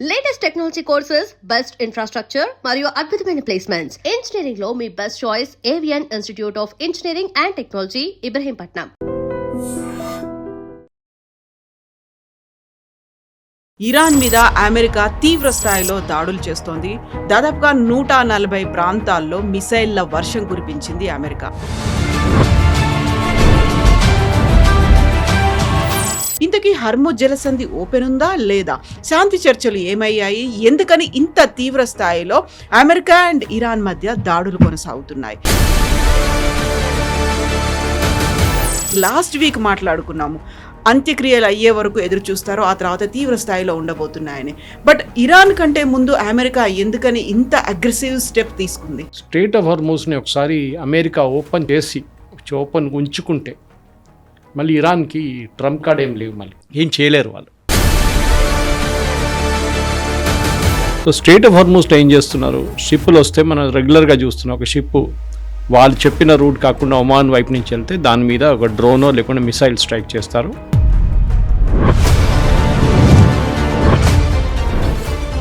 Latest technology courses, best infrastructure మరియు అద్భుతమైన placements. Engineering లో మీ best choice Avian institute of engineering and technology, Ibrahimpatnam. Iran మీద America తీవ్ర స్థాయిలో దాడులు చేస్తోంది. దాదాపుగా 140 ప్రాంతాల్లో మిసైళ్ల వర్షం కురిపించింది అమెరికా. ఇంతకీ హర్ముజ్ జలసంధి ఓపెన్ ఉందా లేదా? శాంతి చర్చలు ఏమయ్యాయి? ఎందుకని ఇంత తీవ్ర స్థాయిలో అమెరికా అండ్ ఇరాన్ మధ్య దాడులు కొనసాగుతున్నాయి? లాస్ట్ వీక్ మాట్లాడుకున్నాము, అంత్యక్రియలు అయ్యే వరకు ఎదురు చూస్తారో ఆ తర్వాత తీవ్ర స్థాయిలో ఉండబోతున్నాయని. బట్ ఇరాన్ కంటే ముందు అమెరికా ఎందుకని ఇంత అగ్రెసివ్ స్టెప్ తీసుకుంది? స్ట్రెయిట్ ఆఫ్ హార్మోజ్ని ఒకసారి అమెరికా ఓపెన్ చేసి ఓపెన్ ఉంచుకుంటే మళ్ళీ ఇరాన్కి ట్రంప్ కార్డ్ ఏం లేవు, మళ్ళీ ఏం చేయలేరు వాళ్ళు. సో స్ట్రెయిట్ ఆఫ్ హార్మోజ్లో ఏం చేస్తున్నారు, షిప్పులు వస్తే మనం రెగ్యులర్గా చూస్తున్నాం. ఒక షిప్ వాళ్ళు చెప్పిన రూట్ కాకుండా ఒమాన్ వైపు నుంచి వెళ్తే దాని మీద ఒక డ్రోనో లేకుండా మిసైల్ స్ట్రైక్ చేస్తారు.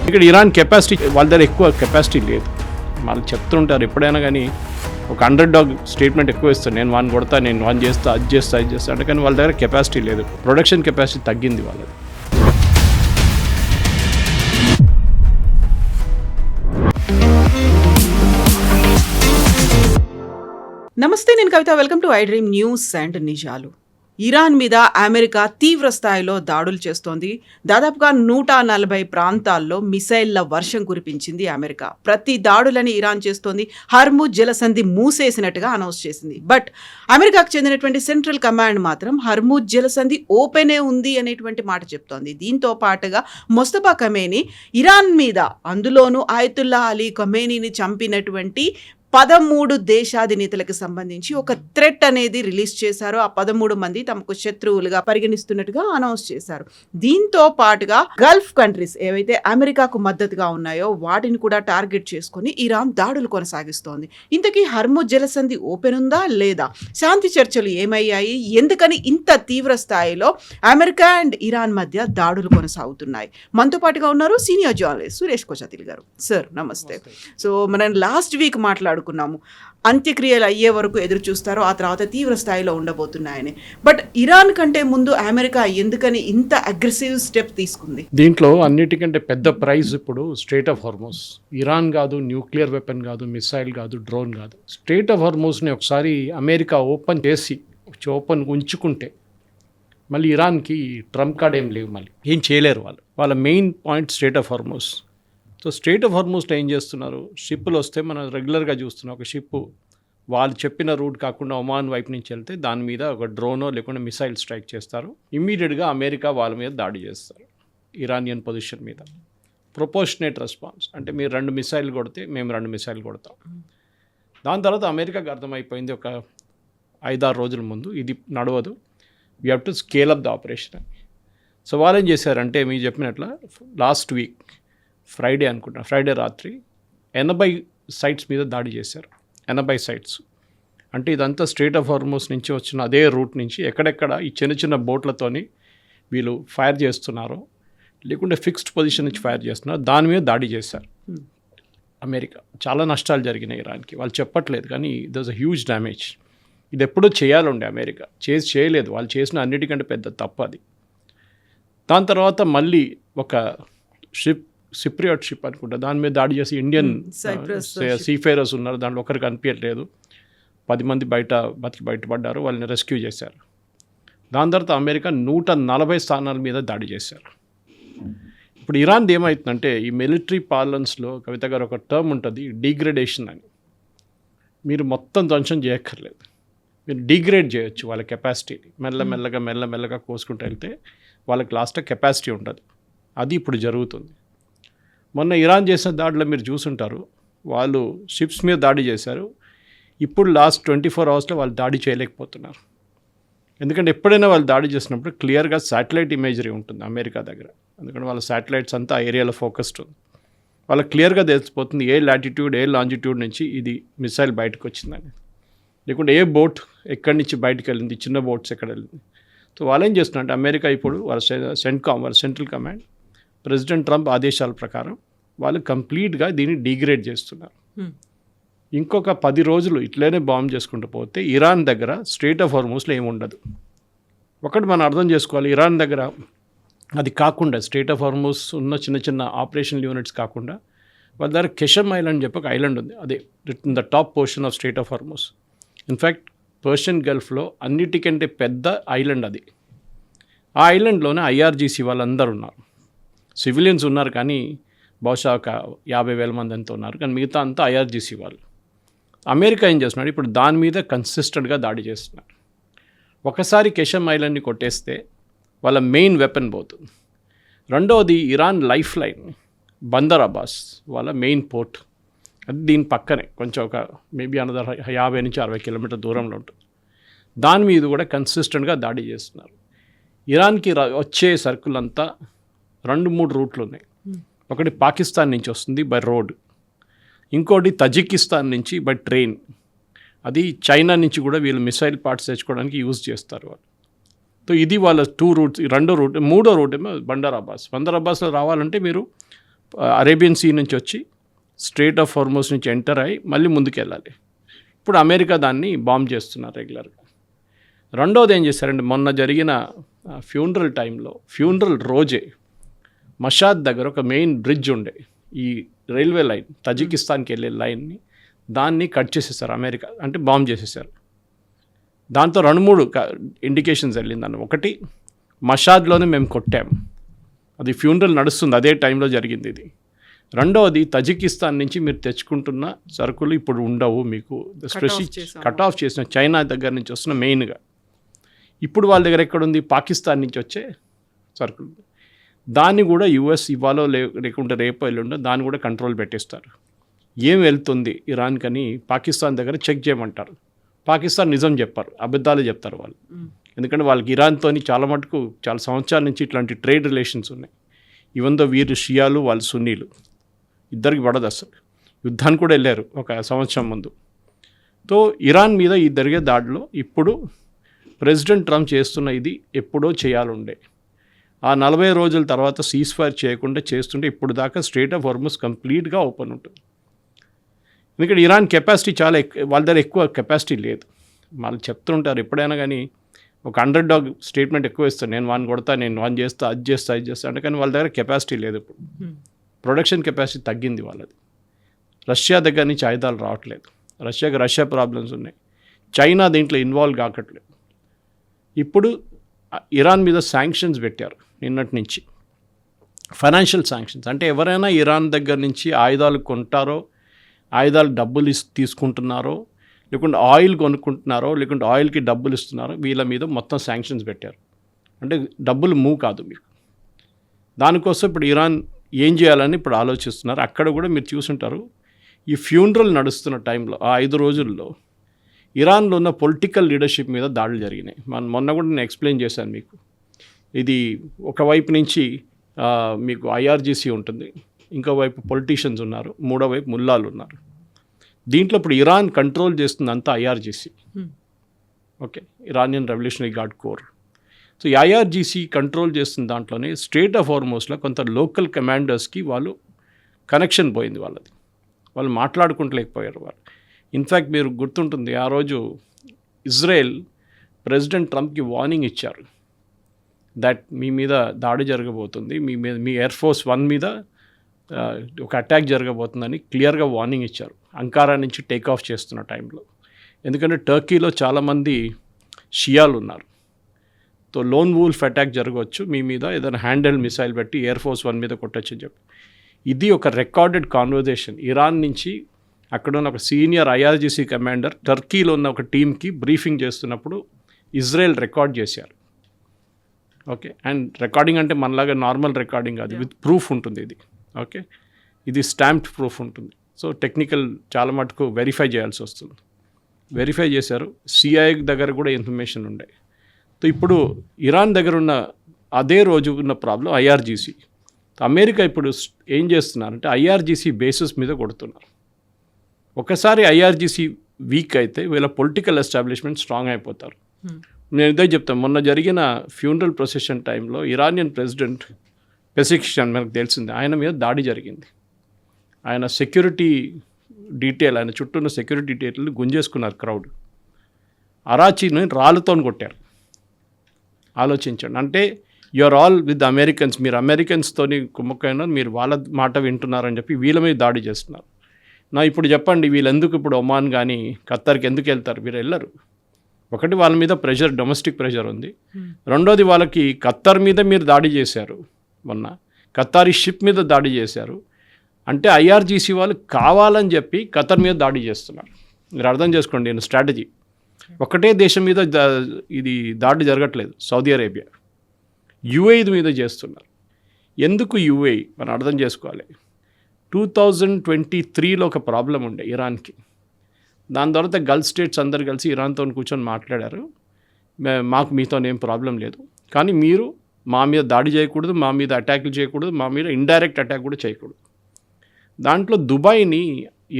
ఇక్కడ ఇరాన్ కెపాసిటీ వాళ్ళ దగ్గర ఎక్కువ కెపాసిటీ లేదు. వాళ్ళు చెప్తుంటారు ఎప్పుడైనా కానీ ఒక అండర్డాగ్ స్టేట్మెంట్ ఎక్కువ ఇస్తాను, నేను వాన్ కొడతా, నేను వాన్ చేస్తా, అది చేస్తా, ఇది చేస్తా అంటే. కానీ వాళ్ళ దగ్గర కెపాసిటీ లేదు, ప్రొడక్షన్ కెపాసిటీ తగ్గింది వాళ్ళది. నమస్తే, నేను Kavitha. Welcome to I dream news and నిజాలు. ఇరాన్ మీద అమెరికా తీవ్ర స్థాయిలో దాడులు చేస్తోంది. దాదాపుగా 140 ప్రాంతాల్లో మిసైళ్ల వర్షం కురిపించింది అమెరికా. ప్రతి దాడులని ఇరాన్ చేస్తోంది. హర్ముజ్ జలసంధి మూసేసినట్టుగా అనౌన్స్ చేసింది. బట్ అమెరికాకు చెందినటువంటి సెంట్రల్ కమాండ్ మాత్రం హర్ముజ్ జలసంధి ఓపెనే ఉంది అనేటువంటి మాట చెప్తోంది. దీంతో పాటుగా మొస్తఫా ఖమేనీ ఇరాన్ మీద, అందులోనూ ఆయతుల్లా అలీ ఖమేనీని చంపినటువంటి 13 దేశాధినేతలకు సంబంధించి ఒక థ్రెట్ అనేది రిలీజ్ చేశారు. ఆ 13 మంది తమకు శత్రువులుగా పరిగణిస్తున్నట్టుగా అనౌన్స్ చేశారు. దీంతో పాటుగా గల్ఫ్ కంట్రీస్ ఏవైతే అమెరికాకు మద్దతుగా ఉన్నాయో వాటిని కూడా టార్గెట్ చేసుకుని ఇరాన్ దాడులు కొనసాగిస్తోంది. ఇంతకీ హర్ముజ్ జలసంధి ఓపెన్ ఉందా లేదా? శాంతి చర్చలు ఏమయ్యాయి? ఎందుకని ఇంత తీవ్ర స్థాయిలో అమెరికా అండ్ ఇరాన్ మధ్య దాడులు కొనసాగుతున్నాయి? మనతో పాటుగా ఉన్నారు సీనియర్ జర్నలిస్ట్ సురేష్ కోచతిల్ గారు. సార్ నమస్తే. సో మనం లాస్ట్ వీక్ మాట్లాడుకున్నాము, అంత్యక్రియలు అయ్యే వరకు ఎదురు చూస్తారో ఆ తర్వాత తీవ్ర స్థాయిలో ఉండబోతున్నాయని. బట్ ఇరాన్ కంటే ముందు అమెరికా ఎందుకని ఇంత అగ్రెసివ్ స్టెప్ తీసుకుంది? దీంట్లో అన్నిటికంటే పెద్ద ప్రైజ్ ఇప్పుడు స్ట్రెయిట్ ఆఫ్ హార్మోజ్. ఇరాన్ కాదు, న్యూక్లియర్ వెపన్ కాదు, మిసైల్ కాదు, డ్రోన్ కాదు. స్ట్రెయిట్ ఆఫ్ హార్మోజ్ని ఒకసారి అమెరికా ఓపెన్ చేసి ఓపెన్ ఉంచుకుంటే మళ్ళీ ఇరాన్కి ట్రంప్ కార్డ్ ఏం లేవు, మళ్ళీ ఏం చేయలేరు వాళ్ళు. వాళ్ళ main point strait of Hormuz. So strait of హార్మోజ్లో ఏం చేస్తున్నారు, షిప్పులు వస్తే మనం రెగ్యులర్గా చూస్తున్నాం. ఒక షిప్ వాళ్ళు చెప్పిన రూట్ కాకుండా ఒమాన్ వైపు నుంచి వెళ్తే దాని మీద ఒక డ్రోనో లేకుండా మిసైల్ స్ట్రైక్ చేస్తారు. ఇమ్మీడియట్గా అమెరికా వాళ్ళ మీద దాడి చేస్తారు, ఇరానియన్ పొజిషన్ మీద. ప్రొపోర్షనేట్ రెస్పాన్స్ అంటే మీరు 2 మిసైల్ కొడితే మేము 2 మిసైల్ కొడతాం. దాని తర్వాత అమెరికాకి అర్థమైపోయింది ఒక 5-6 రోజుల ముందు, ఇది నడవదు, we have to scale up the operation అని. సో వాళ్ళు ఏం చేశారంటే మీరు చెప్పినట్ల లాస్ట్ వీక్ ఫ్రైడే అనుకుంటా, ఫ్రైడే రాత్రి 80 సైట్స్ మీద దాడి చేశారు. 80 సైట్స్ అంటే ఇదంతా స్ట్రెయిట్ ఆఫ్ హార్మోజ్ నుంచి వచ్చిన అదే రూట్ నుంచి ఎక్కడెక్కడ ఈ చిన్న చిన్న బోట్లతోని వీళ్ళు ఫైర్ చేస్తున్నారో లేకుంటే ఫిక్స్డ్ పొజిషన్ నుంచి ఫైర్ చేస్తున్నారో దాని మీద దాడి చేశారు అమెరికా. చాలా నష్టాలు జరిగినాయి ఇరాన్కి, వాళ్ళు చెప్పట్లేదు కానీ there is a huge damage. ఇది ఎప్పుడో చేయాలండి, అమెరికా చేయలేదు. వాళ్ళు చేసిన అన్నిటికంటే పెద్ద తప్పు అది. దాని తర్వాత మళ్ళీ ఒక సిప్రియాట్ షిప్ అనుకుంటా, దాని మీద దాడి చేసి ఇండియన్ సీఫేరర్స్ ఉన్నారు, దాంట్లో ఒకరికి అనిపించట్లేదు, 10 మంది బయటపడ్డారు, వాళ్ళని రెస్క్యూ చేశారు. దాని తర్వాత అమెరికా 140 స్థానాల మీద దాడి చేశారు. ఇప్పుడు ఇరాన్ది ఏమవుతుందంటే ఈ మిలిటరీ పార్లెన్స్లో కవిత గారు ఒక టర్మ్ ఉంటుంది, డిగ్రేడేషన్ అని. మీరు మొత్తం ధ్వంసం చేయక్కర్లేదు, మీరు డిగ్రేడ్ చేయొచ్చు వాళ్ళ కెపాసిటీని. మెల్లమెల్లగా కోసుకుంటూ వెళ్తే వాళ్ళకి లాస్ట్ కెపాసిటీ ఉండదు. అది ఇప్పుడు జరుగుతుంది. మొన్న ఇరాన్ చేసిన దాడిలో మీరు చూసుంటారు, వాళ్ళు షిప్స్ మీద దాడి చేశారు. ఇప్పుడు లాస్ట్ 24 అవర్స్లో వాళ్ళు దాడి చేయలేకపోతున్నారు. ఎందుకంటే ఎప్పుడైనా వాళ్ళు దాడి చేసినప్పుడు క్లియర్గా శాటిలైట్ ఇమేజరీ ఉంటుంది అమెరికా దగ్గర. ఎందుకంటే వాళ్ళ శాటిలైట్స్ అంతా ఆ ఏరియాలో ఫోకస్డ్ ఉంది. వాళ్ళకి క్లియర్గా తెలిసిపోతుంది ఏ లాటిట్యూడ్ ఏ లాంజిట్యూడ్ నుంచి ఇది మిసైల్ బయటకు వచ్చిందని, లేకుంటే ఏ బోట్ ఎక్కడి నుంచి బయటకు వెళ్ళింది, చిన్న బోట్స్ ఎక్కడ వెళ్ళింది. సో వాళ్ళు ఏం చేస్తున్నారంటే అమెరికా ఇప్పుడు వాళ్ళ సెంట్కామ్, వాళ్ళ సెంట్రల్ కమాండ్ ప్రెసిడెంట్ ట్రంప్ ఆదేశాల ప్రకారం వాళ్ళు కంప్లీట్గా దీన్ని డిగ్రేడ్ చేస్తున్నారు. ఇంకొక 10 రోజులు ఇట్లనే బాంబ్ చేసుకుంటూ పోతే ఇరాన్ దగ్గర స్ట్రెయిట్ ఆఫ్ హార్మూజ్లో ఏముండదు. ఒకటి మనం అర్థం చేసుకోవాలి, ఇరాన్ దగ్గర అది కాకుండా స్ట్రెయిట్ ఆఫ్ హార్మూజ్ ఉన్న చిన్న చిన్న ఆపరేషనల్ యూనిట్స్ కాకుండా వాళ్ళ దగ్గర కెషమ్ ఐలాండ్ చెప్పి ఒక ఐలాండ్ ఉంది. అదే in the top portion of strait of Hormuz. In fact Persian గల్ఫ్లో అన్నిటికంటే పెద్ద ఐలాండ్ అది. ఆ ఐలాండ్లోనే IRGC వాళ్ళందరూ ఉన్నారు. సివిలియన్స్ ఉన్నారు కానీ బహుశా ఒక 50,000 మంది అంతా ఉన్నారు, కానీ మిగతా అంతా IRGC వాళ్ళు. అమెరికా ఏం చేస్తున్నాడు, ఇప్పుడు దాని మీద కన్సిస్టెంట్గా దాడి చేస్తున్నారు. ఒకసారి కెషమ్ ఐలాండ్ని కొట్టేస్తే వాళ్ళ మెయిన్ వెపన్ పోతుంది. రెండవది Iran life line Bandar Abbas వాళ్ళ మెయిన్ పోర్ట్, అది దీని పక్కనే కొంచెం ఒక మేబీ అనదర్ 50 నుంచి 60 కిలోమీటర్ దూరంలో ఉంటుంది. దాని మీద కూడా కన్సిస్టెంట్గా దాడి చేస్తున్నారు. ఇరాన్కి వచ్చే సరుకులంతా 2-3 రూట్లు ఉన్నాయి. ఒకటి పాకిస్తాన్ నుంచి వస్తుంది బై రోడ్, ఇంకోటి తజికిస్తాన్ నుంచి బై ట్రైన్, అది చైనా నుంచి కూడా వీళ్ళు మిసైల్ పార్ట్స్ తెచ్చుకోవడానికి యూజ్ చేస్తారు వాళ్ళు. సో ఇది వాళ్ళ 2 రూట్స్. రెండో రూట్, మూడో రూట్ ఏమో బందర్ అబ్బాస్లో రావాలంటే మీరు అరేబియన్ సీ నుంచి వచ్చి స్ట్రెయిట్ ఆఫ్ హార్మూజ్ నుంచి ఎంటర్ అయ్యి మళ్ళీ ముందుకు వెళ్ళాలి. ఇప్పుడు అమెరికా దాన్ని బాంబ్ చేస్తున్నారు రెగ్యులర్గా. రెండోది ఏం చేశారంటే మొన్న జరిగిన ఫ్యూనరల్ టైంలో, ఫ్యూనరల్ రోజే మషాద్ దగ్గర ఒక మెయిన్ బ్రిడ్జ్ ఉండే, ఈ రైల్వే లైన్ తజికిస్తాన్కి వెళ్ళే లైన్ని, దాన్ని కట్ చేసేసారు అమెరికా, అంటే బాంబ్ చేసేసారు. దాంతో 2-3 ఇండికేషన్స్ వెళ్ళిందన్న. ఒకటి, మషాద్లోనే మేము కొట్టాము, అది ఫ్యూనరల్ నడుస్తుంది, అదే టైంలో జరిగింది ఇది. రెండవది, తజికిస్తాన్ నుంచి మీరు తెచ్చుకుంటున్న సరుకులు ఇప్పుడు ఉండవు, మీకు కట్ ఆఫ్ చేసిన చైనా దగ్గర నుంచి వస్తున్న మెయిన్గా. ఇప్పుడు వాళ్ళ దగ్గర ఎక్కడుంది, పాకిస్తాన్ నుంచి వచ్చే సరుకులు. దాన్ని కూడా US ఇవ్వాలో లేకుంటే రేపో ఎల్లుండో దాన్ని కూడా కంట్రోల్ పెట్టేస్తారు. ఏం వెళ్తుంది ఇరాన్ కని పాకిస్తాన్ దగ్గర చెక్ చేయమంటారు. పాకిస్తాన్ నిజం చెప్పారు, అబద్ధాలు చెప్తారు వాళ్ళు. ఎందుకంటే వాళ్ళకి ఇరాన్తో చాలా మటుకు చాలా సంవత్సరాల నుంచి ఇట్లాంటి ట్రేడ్ రిలేషన్స్ ఉన్నాయి. ఈవెందో వీరు షియాలు, వాళ్ళు సున్నీలు, ఇద్దరికి పడదు అసలు. యుద్ధాన్ని కూడా వెళ్ళారు ఒక సంవత్సరం ముందు. సో ఇరాన్ మీద ఈ జరిగే దాడిలో ఇప్పుడు ప్రెసిడెంట్ ట్రంప్ చేస్తున్న ఇది ఎప్పుడో చేయాలుండే. ఆ 40 రోజుల తర్వాత సీజ్ ఫైర్ చేయకుండా చేస్తుంటే ఇప్పుడు దాకా స్ట్రెయిట్ ఆఫ్ హార్మూజ్ కంప్లీట్గా ఓపెన్ ఉంటుంది. ఎందుకంటే ఇరాన్ కెపాసిటీ చాలా వాళ్ళ దగ్గర ఎక్కువ కెపాసిటీ లేదు. వాళ్ళు చెప్తుంటారు ఎప్పుడైనా కానీ, ఒక అండర్ డాగ్ స్టేట్మెంట్ ఎక్కువ ఇస్తాను, నేను వాడిని కొడతా, నేను వాడిని చేస్తా, అది చేస్తా అంటే, కానీ వాళ్ళ దగ్గర కెపాసిటీ లేదు. ఇప్పుడు ప్రొడక్షన్ కెపాసిటీ తగ్గింది వాళ్ళది. రష్యా దగ్గర నుంచి ఆయుధాలు రావట్లేదు, రష్యా ప్రాబ్లమ్స్ ఉన్నాయి, చైనా దీంట్లో ఇన్వాల్వ్ కాకట్లేదు. ఇప్పుడు ఇరాన్ మీద శాంక్షన్స్ పెట్టారు నిన్నటి నుంచి, ఫైనాన్షియల్ శాంక్షన్స్. అంటే ఎవరైనా ఇరాన్ దగ్గర నుంచి ఆయుధాలు కొంటారో, ఆయుధాలు డబ్బులు తీసుకుంటున్నారో, లేకుంటే ఆయిల్ కొనుక్కుంటున్నారో, లేకుంటే ఆయిల్కి డబ్బులు ఇస్తున్నారో, వీళ్ళ మీద మొత్తం శాంక్షన్స్ పెట్టారు. అంటే డబ్బులు మూవ్ కాదు మీకు. దానికోసం ఇప్పుడు ఇరాన్ ఏం చేయాలని ఇప్పుడు ఆలోచిస్తున్నారు. అక్కడ కూడా మీరు చూసుంటారు, ఈ ఫ్యూనరల్ నడుస్తున్న టైంలో ఆ 5 రోజుల్లో ఇరాన్లో ఉన్న పొలిటికల్ లీడర్షిప్ మీద దాడులు జరిగినాయి. మొన్న కూడా నేను ఎక్స్ప్లెయిన్ చేశాను మీకు. ఇది ఒకవైపు నుంచి మీకు IRGC ఉంటుంది, ఇంకోవైపు పొలిటీషియన్స్ ఉన్నారు, మూడో వైపు ముల్లాలు ఉన్నారు. దీంట్లో ఇప్పుడు ఇరాన్ కంట్రోల్ చేస్తుంది అంతా IRGC, okay, Iranian revolutionary guard corps. So ఈ IRGC కంట్రోల్ చేస్తున్న దాంట్లోనే స్ట్రెయిట్ ఆఫ్ హార్మూజ్లో కొంత లోకల్ కమాండర్స్కి వాళ్ళు కనెక్షన్ పోయింది వాళ్ళది, వాళ్ళు మాట్లాడుకుంటలేకపోయారు వాళ్ళు. ఇన్ఫ్యాక్ట్ మీరు గుర్తుంటుంది, ఆ రోజు ఇజ్రాయెల్ ప్రెసిడెంట్ ట్రంప్కి వార్నింగ్ ఇచ్చారు, దట్ మీ మీద దాడి జరగబోతుంది, మీ ఎయిర్ ఫోర్స్ 1 మీద ఒక అటాక్ జరగబోతుందని క్లియర్గా వార్నింగ్ ఇచ్చారు అంకారా నుంచి టేక్ ఆఫ్ చేస్తున్న టైంలో. ఎందుకంటే టర్కీలో చాలామంది షియాలు ఉన్నారు. సో లోన్ వూల్ఫ్ అటాక్ జరగవచ్చు, మీ మీద ఏదైనా హ్యాండెల్ మిసైల్ పెట్టి ఎయిర్ ఫోర్స్ 1 మీద కొట్టచ్చు అని చెప్పి. ఇది ఒక రికార్డెడ్ కాన్వర్జేషన్. ఇరాన్ నుంచి అక్కడ ఉన్న ఒక సీనియర్ IRGC కమాండర్ టర్కీలో ఉన్న ఒక టీంకి బ్రీఫింగ్ చేస్తున్నప్పుడు ఇజ్రాయెల్ రికార్డ్ చేశారు, ఓకే. అండ్ రికార్డింగ్ అంటే మనలాగా నార్మల్ రికార్డింగ్ కాదు, విత్ ప్రూఫ్ ఉంటుంది ఇది, ఓకే. ఇది స్టాంప్డ్ ప్రూఫ్ ఉంటుంది. సో టెక్నికల్ చాలా మటుకు వెరిఫై చేయాల్సి వస్తుంది. వెరిఫై చేశారు. CIA దగ్గర కూడా ఇన్ఫర్మేషన్ ఉండే. సో ఇప్పుడు ఇరాన్ దగ్గర ఉన్న అదే రోజు ఉన్న ప్రాబ్లం IRGC. అమెరికా ఇప్పుడు ఏం చేస్తున్నారంటే IRGC బేసిస్ మీద కొడుతున్నారు. ఒకసారి IRGC వీక్ అయితే వీళ్ళ పొలిటికల్ ఎస్టాబ్లిష్మెంట్ స్ట్రాంగ్ అయిపోతారు. నేను ఇదే చెప్తాను, మొన్న జరిగిన ఫ్యూనరల్ ప్రొసెషన్ టైంలో ఇరానియన్ ప్రెసిడెంట్ పెసిక్షన్ మనకు తెలిసింది, ఆయన మీద దాడి జరిగింది. ఆయన సెక్యూరిటీ డీటెయిల్, ఆయన చుట్టూ ఉన్న సెక్యూరిటీ డీటెయిల్ గుంజేసుకున్నారు క్రౌడ్. అరాచీని రాళ్ళతో కొట్టారు. ఆలోచించండి. అంటే యూఆర్ ఆల్ విత్ అమెరికన్స్, మీరు అమెరికన్స్తోని కుమ్మకైనా మీరు వాళ్ళ మాట వింటున్నారని చెప్పి వీళ్ళ మీద దాడి చేస్తున్నారు. ఇప్పుడు చెప్పండి, వీళ్ళు ఎందుకు ఇప్పుడు ఒమాన్ కానీ ఖత్తర్కి ఎందుకు వెళ్తారు? వీరు వెళ్ళరు. ఒకటి, వాళ్ళ మీద ప్రెషర్, డొమెస్టిక్ ప్రెషర్ ఉంది. రెండోది, వాళ్ళకి ఖత్తర్ మీద మీరు దాడి చేశారు, మొన్న ఖత్తారీ షిప్ మీద దాడి చేశారు. అంటే ఐఆర్జీసీ వాళ్ళు కావాలని చెప్పి ఖత్తర్ మీద దాడి చేస్తున్నారు. మీరు అర్థం చేసుకోండి నేను స్ట్రాటజీ. ఒకటే దేశం మీద ఇది దాడి జరగట్లేదు. సౌదీ అరేబియా, యుఏఈ మీద చేస్తున్నారు. ఎందుకు యుఏఈ మనం అర్థం చేసుకోవాలి. 2023లో ఒక ప్రాబ్లం ఉండే ఇరాన్కి. దాని తర్వాత గల్ఫ్ స్టేట్స్ అందరు కలిసి ఇరాన్తో కూర్చొని మాట్లాడారు, మాకు మీతో ఏం ప్రాబ్లం లేదు, కానీ మీరు మా మీద దాడి చేయకూడదు, మా మీద అటాక్లు చేయకూడదు, మా మీద ఇండైరెక్ట్ అటాక్ కూడా చేయకూడదు. దాంట్లో దుబాయ్ని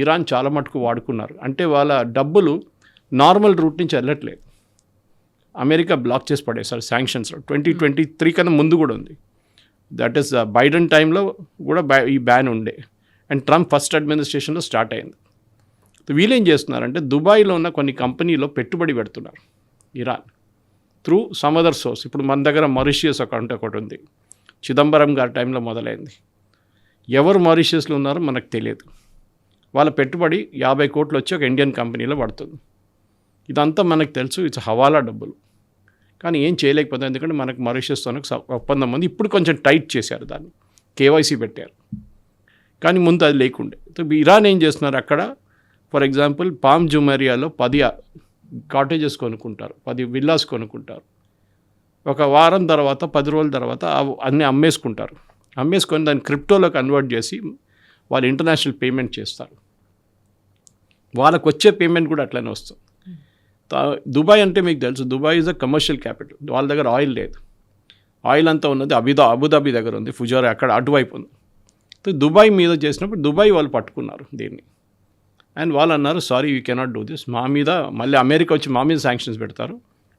ఇరాన్ చాలా మటుకు వాడుకున్నారు. అంటే వాళ్ళ డబ్బులు నార్మల్ రూట్ నుంచి వెళ్ళట్లేదు. అమెరికా బ్లాక్ చేసి పడేశారు శాంక్షన్స్లో. 2023 కన్నా ముందు కూడా ఉంది. దట్ ఈస్ బైడెన్ టైంలో కూడా ఈ బ్యాన్ ఉండే, అండ్ ట్రంప్ ఫస్ట్ అడ్మినిస్ట్రేషన్లో స్టార్ట్ అయింది. వీళ్ళు ఏం చేస్తున్నారంటే దుబాయ్లో ఉన్న కొన్ని కంపెనీలో పెట్టుబడి పెడుతున్నారు Iran through some other source. ఇప్పుడు మన దగ్గర మారిషియస్ అకౌంట్ ఒకటి ఉంది, చిదంబరం గారి టైంలో మొదలైంది. ఎవరు మారిషియస్లో ఉన్నారో మనకు తెలియదు. వాళ్ళ పెట్టుబడి 50 కోట్లు వచ్చి ఒక ఇండియన్ కంపెనీలో పడుతుంది. ఇదంతా మనకు తెలుసు, ఇట్స్ హవాలా డబ్బులు. కానీ ఏం చేయలేకపోతే, ఎందుకంటే మనకు మారిషియస్తో ఒప్పందం ఉంది. ఇప్పుడు కొంచెం టైట్ చేశారు దాన్ని, కేవైసీ పెట్టారు, కానీ ముందు అది లేకుండే. ఇరాన్ ఏం చేస్తున్నారు, అక్కడ ఫర్ ఎగ్జాంపుల్ పామ్ జుమేరియాలో 10 కాటేజెస్ కొనుక్కుంటారు, 10 విల్లాస్ కొనుక్కుంటారు. ఒక వారం తర్వాత 10 రోజుల తర్వాత అన్నీ అమ్మేసుకొని దాన్ని క్రిప్టోలో కన్వర్ట్ చేసి వాళ్ళు ఇంటర్నేషనల్ పేమెంట్ చేస్తారు. వాళ్ళకు వచ్చే పేమెంట్ కూడా అట్లనే వస్తుంది. దుబాయ్ అంటే మీకు తెలుసు, Dubai is a commercial capital. వాళ్ళ దగ్గర ఆయిల్ లేదు, ఆయిల్ అంతా ఉన్నది అబుదాబి దగ్గర ఉంది, ఫుజారా అక్కడ అటువైపు ఉంది. దుబాయ్ మీద చేసినప్పుడు దుబాయ్ వాళ్ళు పట్టుకున్నారు దీన్ని, అండ్ వాళ్ళు అన్నారు sorry you cannot do this, మా మీద మళ్ళీ అమెరికా వచ్చి మా మీద శాంక్షన్స్ పెడతారు,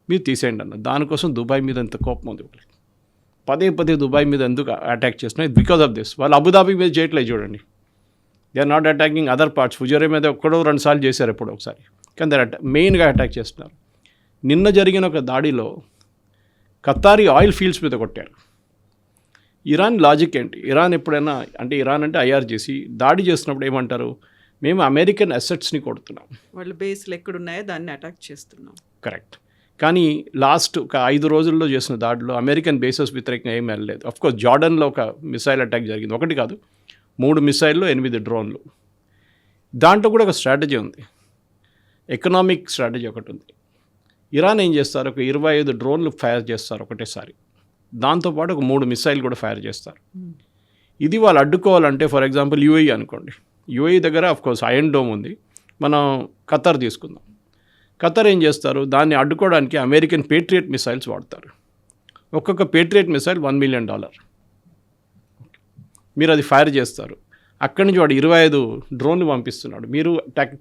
మీరు తీసేయండి అన్నారు. దానికోసం దుబాయ్ మీద ఎంత కోపం ఉంది వాళ్ళకి. పదే దుబాయ్ మీద ఎందుకు అటాక్ చేస్తున్నాయి, బికాస్ ఆఫ్ దిస్. వాళ్ళు అబుదాబి మీద చేయట్లేదు చూడండి, they are not attacking other parts. Fujairah మీద 1-2 సార్లు చేశారు ఎప్పుడో ఒకసారి, కానీ దే మెయిన్గా అటాక్ చేస్తున్నారు. నిన్న జరిగిన ఒక దాడిలో ఖత్తారీ ఆయిల్ ఫీల్డ్స్ మీద కొట్టారు. ఇరాన్ లాజిక్ ఏంటి, ఇరాన్ ఎప్పుడైనా అంటే ఇరాన్ అంటే ఐఆర్జీసీ దాడి చేస్తున్నప్పుడు ఏమంటారు, మేము అమెరికన్ అసెట్స్ని కొడుతున్నాం, వాళ్ళ బేస్లు ఎక్కడున్నాయో దాన్ని అటాక్ చేస్తున్నాం. కరెక్ట్. కానీ లాస్ట్ ఒక 5 రోజుల్లో చేసిన దాడిలో అమెరికన్ బేసెస్ వ్యతిరేకంగా ఏం వెళ్ళలేదు. అఫ్కోర్స్ జార్డన్లో ఒక మిసైల్ అటాక్ జరిగింది, ఒకటి కాదు 3 మిసైళ్ళు 8 డ్రోన్లు. దాంట్లో కూడా ఒక స్ట్రాటజీ ఉంది, ఎకనామిక్ స్ట్రాటజీ ఒకటి ఉంది. ఇరాన్ ఏం చేస్తారు, ఒక 25 డ్రోన్లు ఫైర్ చేస్తారు ఒకటేసారి, దాంతోపాటు ఒక 3 మిసైల్ కూడా ఫైర్ చేస్తారు. ఇది వాళ్ళు అడ్డుకోవాలంటే ఫర్ ఎగ్జాంపుల్ యూఏఈ అనుకోండి, యూఏఈ దగ్గర అఫ్కోర్స్ ఐరన్ డోమ్ ఉంది. మనం ఖత్తర్ తీసుకుందాం, ఖత్తర్ ఏం చేస్తారు, దాన్ని అడ్డుకోవడానికి అమెరికన్ పేట్రియట్ మిసైల్స్ వాడతారు. ఒక్కొక్క పేట్రియట్ మిసైల్ $1 మిలియన్. మీరు అది ఫైర్ చేస్తారు, అక్కడి నుంచి వాడు 25 డ్రోన్లు పంపిస్తున్నాడు, మీరు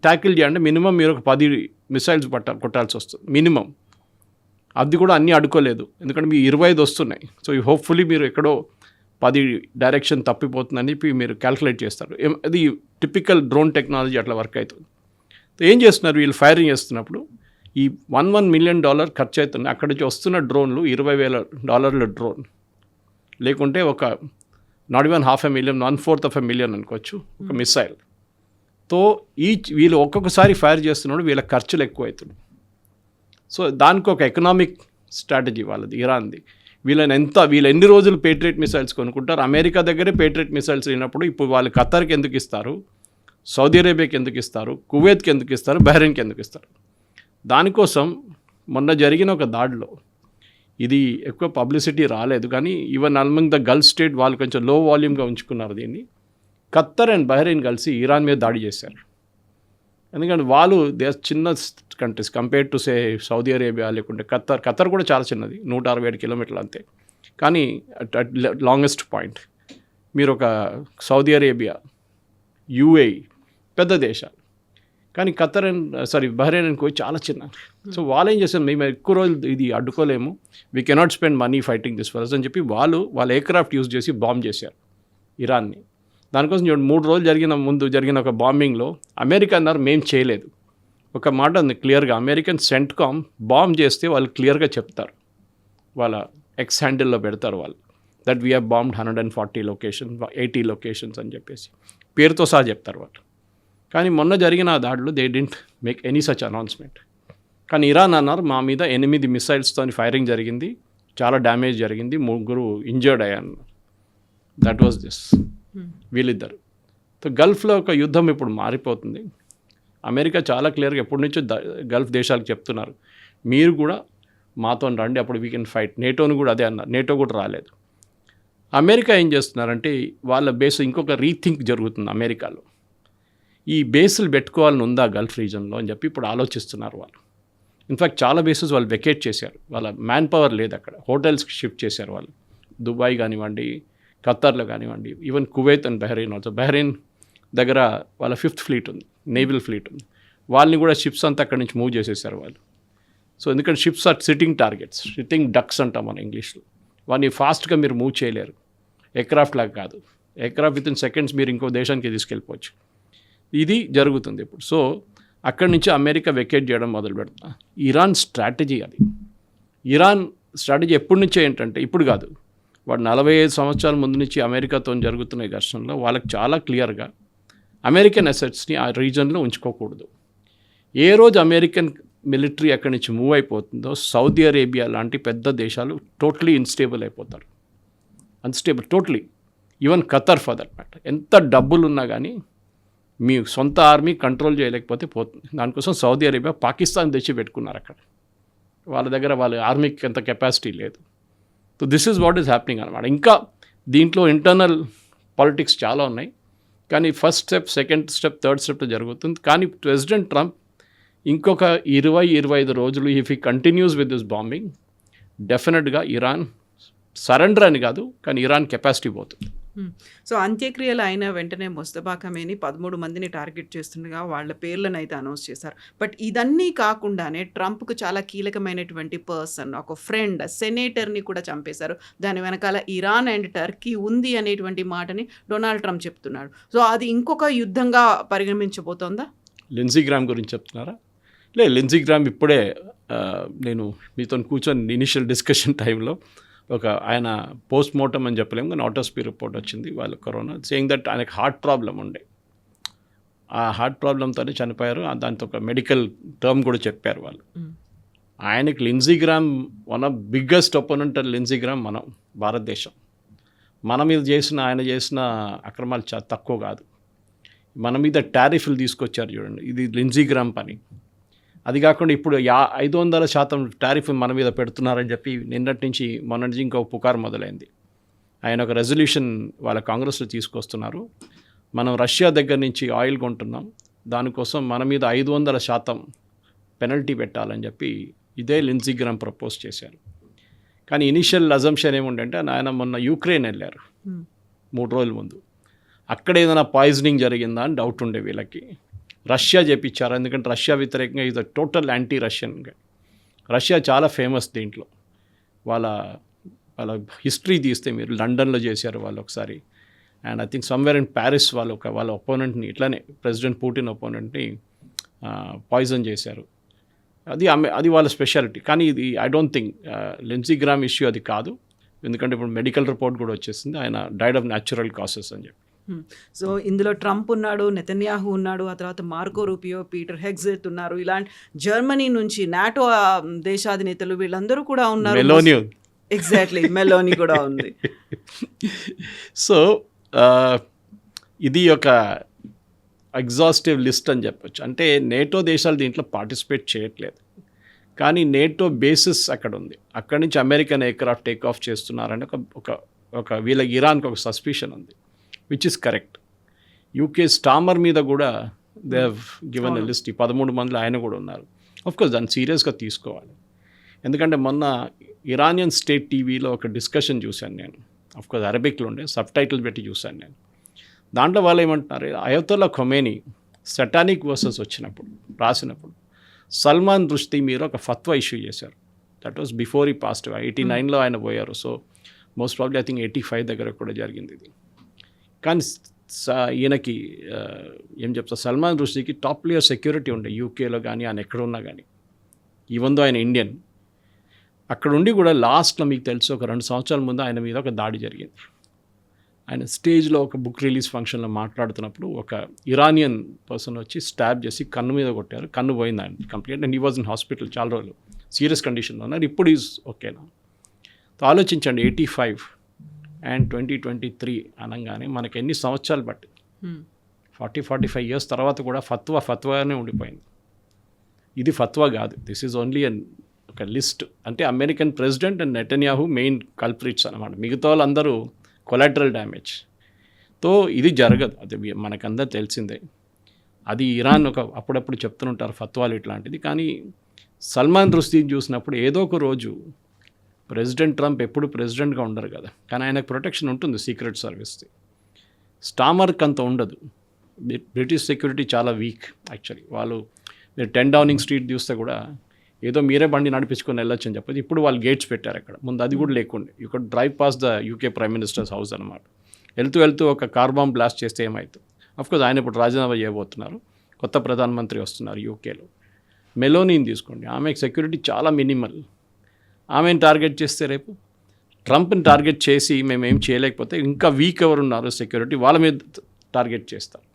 ట్యాకిల్ చేయండి, మినిమం మీరు ఒక 10 మిసైల్స్ కొట్టాల్సి వస్తుంది మినిమం. అది కూడా అన్నీ అడ్డుకోలేదు, ఎందుకంటే మీ 25 వస్తున్నాయి. సో హోప్ఫుల్లీ మీరు ఎక్కడో 10 డైరెక్షన్ తప్పిపోతుందని చెప్పి మీరు క్యాల్కులేట్ చేస్తారు. అది టిపికల్ డ్రోన్ టెక్నాలజీ అట్లా వర్క్ అవుతుంది. ఏం చేస్తున్నారు వీళ్ళు, ఫైరింగ్ చేస్తున్నప్పుడు ఈ $1 మిలియన్ ఖర్చు అవుతుంది. అక్కడి నుంచి వస్తున్న డ్రోన్లు $20,000 డ్రోన్, లేకుంటే ఒక నాట్ ఈవెన్ $500,000, 1/4 మిలియన్ అనుకోవచ్చు ఒక మిసైల్. తో వీళ్ళు ఒక్కొక్కసారి ఫైర్ చేస్తున్నప్పుడు వీళ్ళ ఖర్చులు ఎక్కువ అవుతుంది. సో దానికి ఒక ఎకనామిక్ స్ట్రాటజీ వాళ్ళది, ఇరాన్ది. వీళ్ళు ఎన్ని రోజులు పేట్రియట్ మిసైల్స్ కొనుక్కుంటారు. అమెరికా దగ్గరే పేట్రియట్ మిసైల్స్ అయినప్పుడు ఇప్పుడు వాళ్ళు ఖత్తర్కి ఎందుకు ఇస్తారు, సౌదీ అరేబియాకి ఎందుకు ఇస్తారు, కువైత్కి ఎందుకు ఇస్తారు, బహ్రెయిన్కి ఎందుకు ఇస్తారు. దానికోసం మొన్న జరిగిన ఒక దాడిలో ఇది ఎక్కువ పబ్లిసిటీ రాలేదు, కానీ even among the Gulf state వాళ్ళు కొంచెం లో వాల్యూమ్గా ఉంచుకున్నారు దీన్ని. ఖత్తర్ అండ్ బహ్రెయిన్ కలిసి ఇరాన్ మీద దాడి చేశారు. ఎందుకంటే వాళ్ళు చిన్న countries compared to say Saudi Arabia, లేకుంటే ఖత్తర్ కూడా చాలా చిన్నది, 167 కిలోమీటర్లు అంతే. కానీ లాంగెస్ట్ పాయింట్ మీరు ఒక సౌదీ అరేబియా, యుఏఈ పెద్ద దేశాలు, కానీ ఖతర్ బహ్రెయిన్ అండ్ కువైట్ చాలా చిన్న. సో వాళ్ళు ఏం చేశారు, మేము ఎక్కువ రోజులు ఇది అడ్డుకోలేము, we cannot spend money fighting this first అని చెప్పి వాళ్ళ ఎయిర్క్రాఫ్ట్ యూజ్ చేసి బాంబ్ చేశారు ఇరాన్ని. దానికోసం 3 రోజులు ముందు జరిగిన ఒక బాంబింగ్లో అమెరికా అన్నారు మేము చేయలేదు. ఒక మాట ఉంది క్లియర్గా, అమెరికన్ సెంట్కామ్ బాంబ్ చేస్తే వాళ్ళు క్లియర్గా చెప్తారు, వాళ్ళ ఎక్స్ హ్యాండిల్లో పెడతారు వాళ్ళు, that we have bombed 140 locations 80 locations అని చెప్పేసి పేరుతో సహా చెప్తారు వాళ్ళు. కానీ మొన్న జరిగిన ఆ దాడిలో they didn't make any such announcement. కానీ ఇరాన్ అన్నారు మా మీద 8 మిసైల్స్తో ఫైరింగ్ జరిగింది, చాలా డ్యామేజ్ జరిగింది, 3 ఇంజర్డ్ అయ్యారు. దట్ వాజ్ దిస్ వీళ్ళిద్దరు. సో గల్ఫ్లో ఒక యుద్ధం ఇప్పుడు మారిపోతుంది. అమెరికా చాలా క్లియర్గా ఎప్పటి నుంచో గల్ఫ్ దేశాలకు చెప్తున్నారు మీరు కూడా మాతో రండి, అప్పుడు వీ కెన్ ఫైట్. నేటోను కూడా అదే అన్నారు, నేటో కూడా రాలేదు. అమెరికా ఏం చేస్తున్నారంటే వాళ్ళ బేస్ ఇంకొక రీథింక్ జరుగుతుంది అమెరికాలో. ఈ బేసులు పెట్టుకోవాలని ఉందా గల్ఫ్ రీజన్లో అని చెప్పి ఇప్పుడు ఆలోచిస్తున్నారు వాళ్ళు. ఇన్ఫ్యాక్ట్ చాలా బేసెస్ వాళ్ళు వెకేట్ చేశారు, వాళ్ళ మ్యాన్ పవర్ లేదు అక్కడ, హోటల్స్కి షిఫ్ట్ చేశారు వాళ్ళు. దుబాయ్ కానివ్వండి, ఖత్తర్లో కానివ్వండి, even Kuwait and Bahrain also. Bahrain దగ్గర వాళ్ళ 5th ఫ్లీట్ ఉంది, నేవల్ ఫ్లీట్ ఉంది, వాళ్ళని కూడా షిప్స్ అంతా అక్కడి నుంచి మూవ్ చేసేసారు వాళ్ళు. సో ఎందుకంటే ships are sitting targets, sitting ducks అంటాం మన ఇంగ్లీష్లో. వాడిని ఫాస్ట్గా మీరు మూవ్ చేయలేరు, ఎయిర్క్రాఫ్ట్ లాగా కాదు. ఎయిర్క్రాఫ్ట్ విత్ ఇన్ సెకండ్స్ మీరు ఇంకో దేశానికి తీసుకెళ్ళిపోవచ్చు. ఇది జరుగుతుంది ఇప్పుడు. సో అక్కడి నుంచి అమెరికా వెకేట్ చేయడం మొదలు పెడతా. ఇరాన్ స్ట్రాటజీ అది. ఇరాన్ స్ట్రాటజీ ఎప్పటి నుంచో ఏంటంటే ఇప్పుడు కాదు, వాడు 45 సంవత్సరాల ముందు నుంచి అమెరికాతో జరుగుతున్న ఈ ఘర్షణలో వాళ్ళకి చాలా క్లియర్గా అమెరికన్ అసెట్స్ని ఆ రీజన్లో ఉంచుకోకూడదు. ఏ రోజు అమెరికన్ మిలిటరీ అక్కడి నుంచి మూవ్ అయిపోతుందో సౌదీ అరేబియా లాంటి పెద్ద దేశాలు టోటలీ ఇన్స్టేబుల్ అయిపోతారు, unstable totally. Even Qatar for that matter. ఎంత డబ్బులు ఉన్నా కానీ మీ సొంత ఆర్మీ కంట్రోల్ చేయలేకపోతే పోతుంది. దానికోసం సౌదీ అరేబియా పాకిస్తాన్ తెచ్చి పెట్టుకున్నారు అక్కడ. వాళ్ళ దగ్గర వాళ్ళ ఆర్మీకి ఎంత కెపాసిటీ లేదు. So this is what is happening అనమాట. ఇంకా దీంట్లో ఇంటర్నల్ పాలిటిక్స్ చాలా ఉన్నాయి, కానీ first step, second step, third step జరుగుతుంది. కానీ ప్రెసిడెంట్ ట్రంప్ ఇంకొక 20-25 రోజులు if he continues with this bombing, డెఫినెట్గా ఇరాన్ సరెండర్ అని కాదు, కానీ ఇరాన్ కెపాసిటీ పోతుంది. సో అంత్యక్రియలు అయిన వెంటనే ముస్తఫా ఖమేని 13 మందిని టార్గెట్ చేస్తుండగా వాళ్ళ పేర్లను అయితే అనౌన్స్ చేశారు. బట్ ఇదన్నీ కాకుండానే ట్రంప్కు చాలా కీలకమైనటువంటి పర్సన్, ఒక ఫ్రెండ్, సెనేటర్ని కూడా చంపేశారు. దాని వెనకాల ఇరాన్ అండ్ టర్కీ ఉంది అనేటువంటి మాటని డొనాల్డ్ ట్రంప్ చెప్తున్నాడు. సో అది ఇంకొక యుద్ధంగా పరిగణించబోతోందా? లిండ్సీ గ్రామ్ గురించి చెప్తున్నారా? లిండ్సీ గ్రామ్ ఇప్పుడే నేను మీతో కూర్చొని ఇనిషియల్ డిస్కషన్ టైంలో ఆయన పోస్ట్ మార్టం అని చెప్పలేము, కానీ ఆటోస్పీ రిపోర్ట్ వచ్చింది వాళ్ళ కరోనా, సేయింగ్ దట్ ఆయనకు హార్ట్ ప్రాబ్లం ఉండే, ఆ హార్ట్ ప్రాబ్లంతోనే చనిపోయారు. దాంతో ఒక మెడికల్ టర్మ్ కూడా చెప్పారు వాళ్ళు. ఆయనకి Lindsey Graham one of biggest opponent. Lindsey Graham మనం భారతదేశం, మన మీద ఆయన చేసిన అక్రమాలు చాలా తక్కువ కాదు. మన మీద టారిఫ్లు తీసుకొచ్చారు చూడండి, ఇది లిండ్సీ గ్రామ్ పని. అది కాకుండా ఇప్పుడు 500% టారిఫ్ మన మీద పెడుతున్నారని చెప్పి నిన్నటి నుంచి మొన్నటి నుంచి ఇంకొక పుకారు మొదలైంది. ఆయన ఒక రెజల్యూషన్ వాళ్ళ కాంగ్రెస్లో తీసుకొస్తున్నారు, మనం రష్యా దగ్గర నుంచి ఆయిల్ కొంటున్నాం, దానికోసం మన మీద 500% పెనల్టీ పెట్టాలని చెప్పి ఇదే లిండ్సీ గ్రామ్ ప్రపోజ్ చేశారు. కానీ ఇనిషియల్ అజంప్షన్ ఏముందంటే ఆయన మొన్న యుక్రెయిన్ వెళ్ళారు 3 రోజుల ముందు. అక్కడ ఏదైనా పాయిజనింగ్ జరిగిందా అని డౌట్ ఉండే వీళ్ళకి. రష్యా చేపించారు, ఎందుకంటే రష్యా వ్యతిరేకంగా ఇది టోటల్ యాంటీ రష్యన్గా. రష్యా చాలా ఫేమస్ దీంట్లో. వాళ్ళ హిస్టరీ తీస్తే మీరు లండన్లో చేశారు వాళ్ళు ఒకసారి, and I think somewhere in Paris వాళ్ళ ఒపోనెంట్ని ఇట్లానే ప్రెసిడెంట్ పుటిన్ ఒపోనెంట్ని పాయిజన్ చేశారు. అది వాళ్ళ స్పెషాలిటీ. కానీ ఇది I don't think Lindsey Graham issue అది కాదు, ఎందుకంటే ఇప్పుడు మెడికల్ రిపోర్ట్ కూడా వచ్చేసింది, ఆయన డైడ్ ఆఫ్ న్యాచురల్ కాసెస్ అని చెప్పి. సో ఇందులో ట్రంప్ ఉన్నాడు, నెతన్యాహు ఉన్నాడు, ఆ తర్వాత మార్కో రూపియో, పీటర్ హెగ్జెట్ ఉన్నారు, ఇలాంటి జర్మనీ నుంచి నాటో దేశాధినేతలు వీళ్ళందరూ కూడా ఉన్నారు. ఎగ్జాక్ట్లీ, మెలోనీ కూడా ఉంది. సో ఇది ఒక ఎగ్జాస్టివ్ లిస్ట్ అని చెప్పొచ్చు. అంటే నేటో దేశాలు దీంట్లో పార్టిసిపేట్ చేయట్లేదు, కానీ నేటో బేసిస్ అక్కడ ఉంది. అక్కడి నుంచి అమెరికన్ ఎయిర్క్రాఫ్ట్ టేక్ ఆఫ్ చేస్తున్నారని ఒక వీళ్ళకి ఇరాన్కి ఒక సస్పిషన్ ఉంది, which is correct. UK stammer మీద కూడా they have given a list. 13 మందిలో ఆయన కూడా ఉన్నారు. ఆఫ్కోర్స్ దాన్ని సీరియస్గా తీసుకోవాలి, ఎందుకంటే మొన్న ఇరానియన్ స్టేట్ టీవీలో ఒక డిస్కషన్ చూశాను నేను. ఆఫ్కోర్స్ అరబిక్లో ఉండే, సబ్ టైటిల్ పెట్టి చూశాను నేను. దాంట్లో వాళ్ళు ఏమంటున్నారు, అయతొల్లా ఖొమేనీ సటానిక్ వర్సెస్ వచ్చినప్పుడు రాసినప్పుడు సల్మాన్ రుష్దీ మీరు ఒక ఫత్వా ఇష్యూ చేశారు. దట్ వాస్ బిఫోర్ ఈ పాస్ట్ 89లో ఆయన పోయారు. So most probably I think 85 దగ్గర కూడా జరిగింది ఇది. కానీ ఈయనకి ఏం చెప్తా, సల్మాన్ రుష్దీకి టాప్ లేయర్ సెక్యూరిటీ ఉండే యూకేలో కానీ ఆయన ఎక్కడ ఉన్నా కానీ, ఈవెన్ దో ఆయన ఇండియన్. అక్కడ ఉండి కూడా లాస్ట్లో మీకు తెలుసు ఒక 2 సంవత్సరాల ముందు ఆయన మీద ఒక దాడి జరిగింది. ఆయన స్టేజ్లో ఒక బుక్ రిలీజ్ ఫంక్షన్లో మాట్లాడుతున్నప్పుడు ఒక ఇరానియన్ పర్సన్ వచ్చి స్టాబ్ చేసి కన్ను మీద కొట్టారు. కన్ను పోయింది ఆయన complete. And he was in hospital చాలా రోజులు సీరియస్ కండిషన్లో ఉన్నారు. ఇప్పుడు ఈజ్ ఓకేనా. ఆలోచించండి 85 అండ్ 2023 అనగానే మనకి ఎన్ని సంవత్సరాలు బట్టి 40-45 ఇయర్స్ తర్వాత కూడా ఫత్వానే ఉండిపోయింది. ఇది ఫత్వా కాదు, దిస్ ఈజ్ ఓన్లీ ఒక లిస్ట్. అంటే American president and Netanyahu main culprits అనమాట. మిగతా వాళ్ళందరూ కొలాటరల్ డ్యామేజ్. తో ఇది జరగదు, అది మనకందరూ తెలిసిందే. అది ఇరాన్ అప్పుడప్పుడు చెప్తుంటారు ఫత్వాలు ఇట్లాంటిది. కానీ సల్మాన్ రుష్దీని చూసినప్పుడు ఏదో ఒక రోజు ప్రెసిడెంట్ ట్రంప్ ఎప్పుడు ప్రెసిడెంట్గా ఉండరు కదా, కానీ ఆయనకు ప్రొటెక్షన్ ఉంటుంది సీక్రెట్ సర్వీస్ది. స్టామర్క్ అంత ఉండదు. బ్రిటిష్ సెక్యూరిటీ చాలా వీక్ యాక్చువల్లీ. వాళ్ళు మీరు 10 డౌనింగ్ స్ట్రీట్ చూస్తే కూడా ఏదో మీరే బండి నడిపించుకొని వెళ్ళొచ్చు అని చెప్పేసి ఇప్పుడు వాళ్ళు గేట్స్ పెట్టారు అక్కడ. ముందు అది కూడా లేకుండే. You could drive pass the UK prime ministers house అనమాట. వెళ్తూ ఒక కార్ బాంబ్ బ్లాస్ట్ చేస్తే ఏమవుతుంది. అఫ్కోర్స్ ఆయన ఇప్పుడు రాజీనామా చేయబోతున్నారు, కొత్త ప్రధానమంత్రి వస్తున్నారు యూకేలో. మెలోనీని తీసుకోండి, ఆమెకు సెక్యూరిటీ చాలా మినిమల్. ఆమెను టార్గెట్ చేస్తే రేపు ట్రంప్ని టార్గెట్ చేసి మేమేం చేయలేకపోతే ఇంకా వీక్ ఎవరు ఉన్నారు సెక్యూరిటీ వాళ్ళ మీద టార్గెట్ చేస్తారు.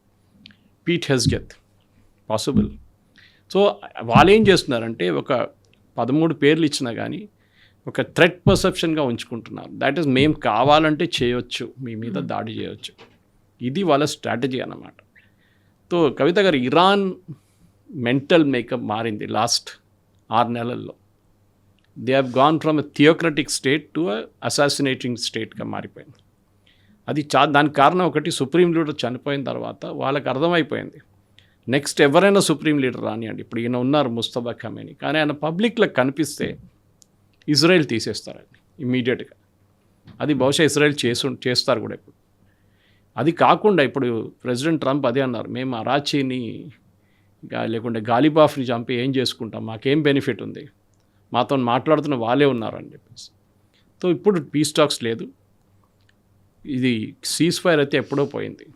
Pete హెస్గెత్ possible. సో వాళ్ళు ఏం చేస్తున్నారంటే ఒక 13 పేర్లు ఇచ్చినా కానీ ఒక థ్రెట్ పర్సెప్షన్గా ఉంచుకుంటున్నారు. దాట్ ఈస్ మేము కావాలంటే చేయొచ్చు, మీ మీద దాడి చేయొచ్చు. ఇది వాళ్ళ స్ట్రాటజీ అన్నమాట. So Kavitha garu, Iran mental makeup మారింది లాస్ట్ 6 నెలల్లో. They have gone from a theocratic state to assassinating స్టేట్గా మారిపోయింది. అది దానికి కారణం ఒకటి, సుప్రీం లీడర్ చనిపోయిన తర్వాత వాళ్ళకి అర్థమైపోయింది నెక్స్ట్ ఎవరైనా సుప్రీం లీడర్ రానియండి. ఇప్పుడు ఈయన ఉన్నారు ముస్తఫా ఖమేని, కానీ ఆయన పబ్లిక్లో కనిపిస్తే ఇజ్రాయెల్ తీసేస్తారండి ఇమ్మీడియట్గా. అది బహుశా ఇజ్రాయెల్ చేస్తారు కూడా ఇప్పుడు. అది కాకుండా ఇప్పుడు ప్రెసిడెంట్ ట్రంప్ అదే అన్నారు, మేము అరాచీని లేకుంటే గాలిబాఫ్ని చంపి ఏం చేసుకుంటాం, మాకేం బెనిఫిట్ ఉంది, మాతో మాట్లాడుతున్న వాళ్ళే ఉన్నారని చెప్పేసి. సో ఇప్పుడు పీస్ టాక్స్ లేదు, ఇది సీజ్ ఫైర్ అయితే ఎప్పుడో పోయింది.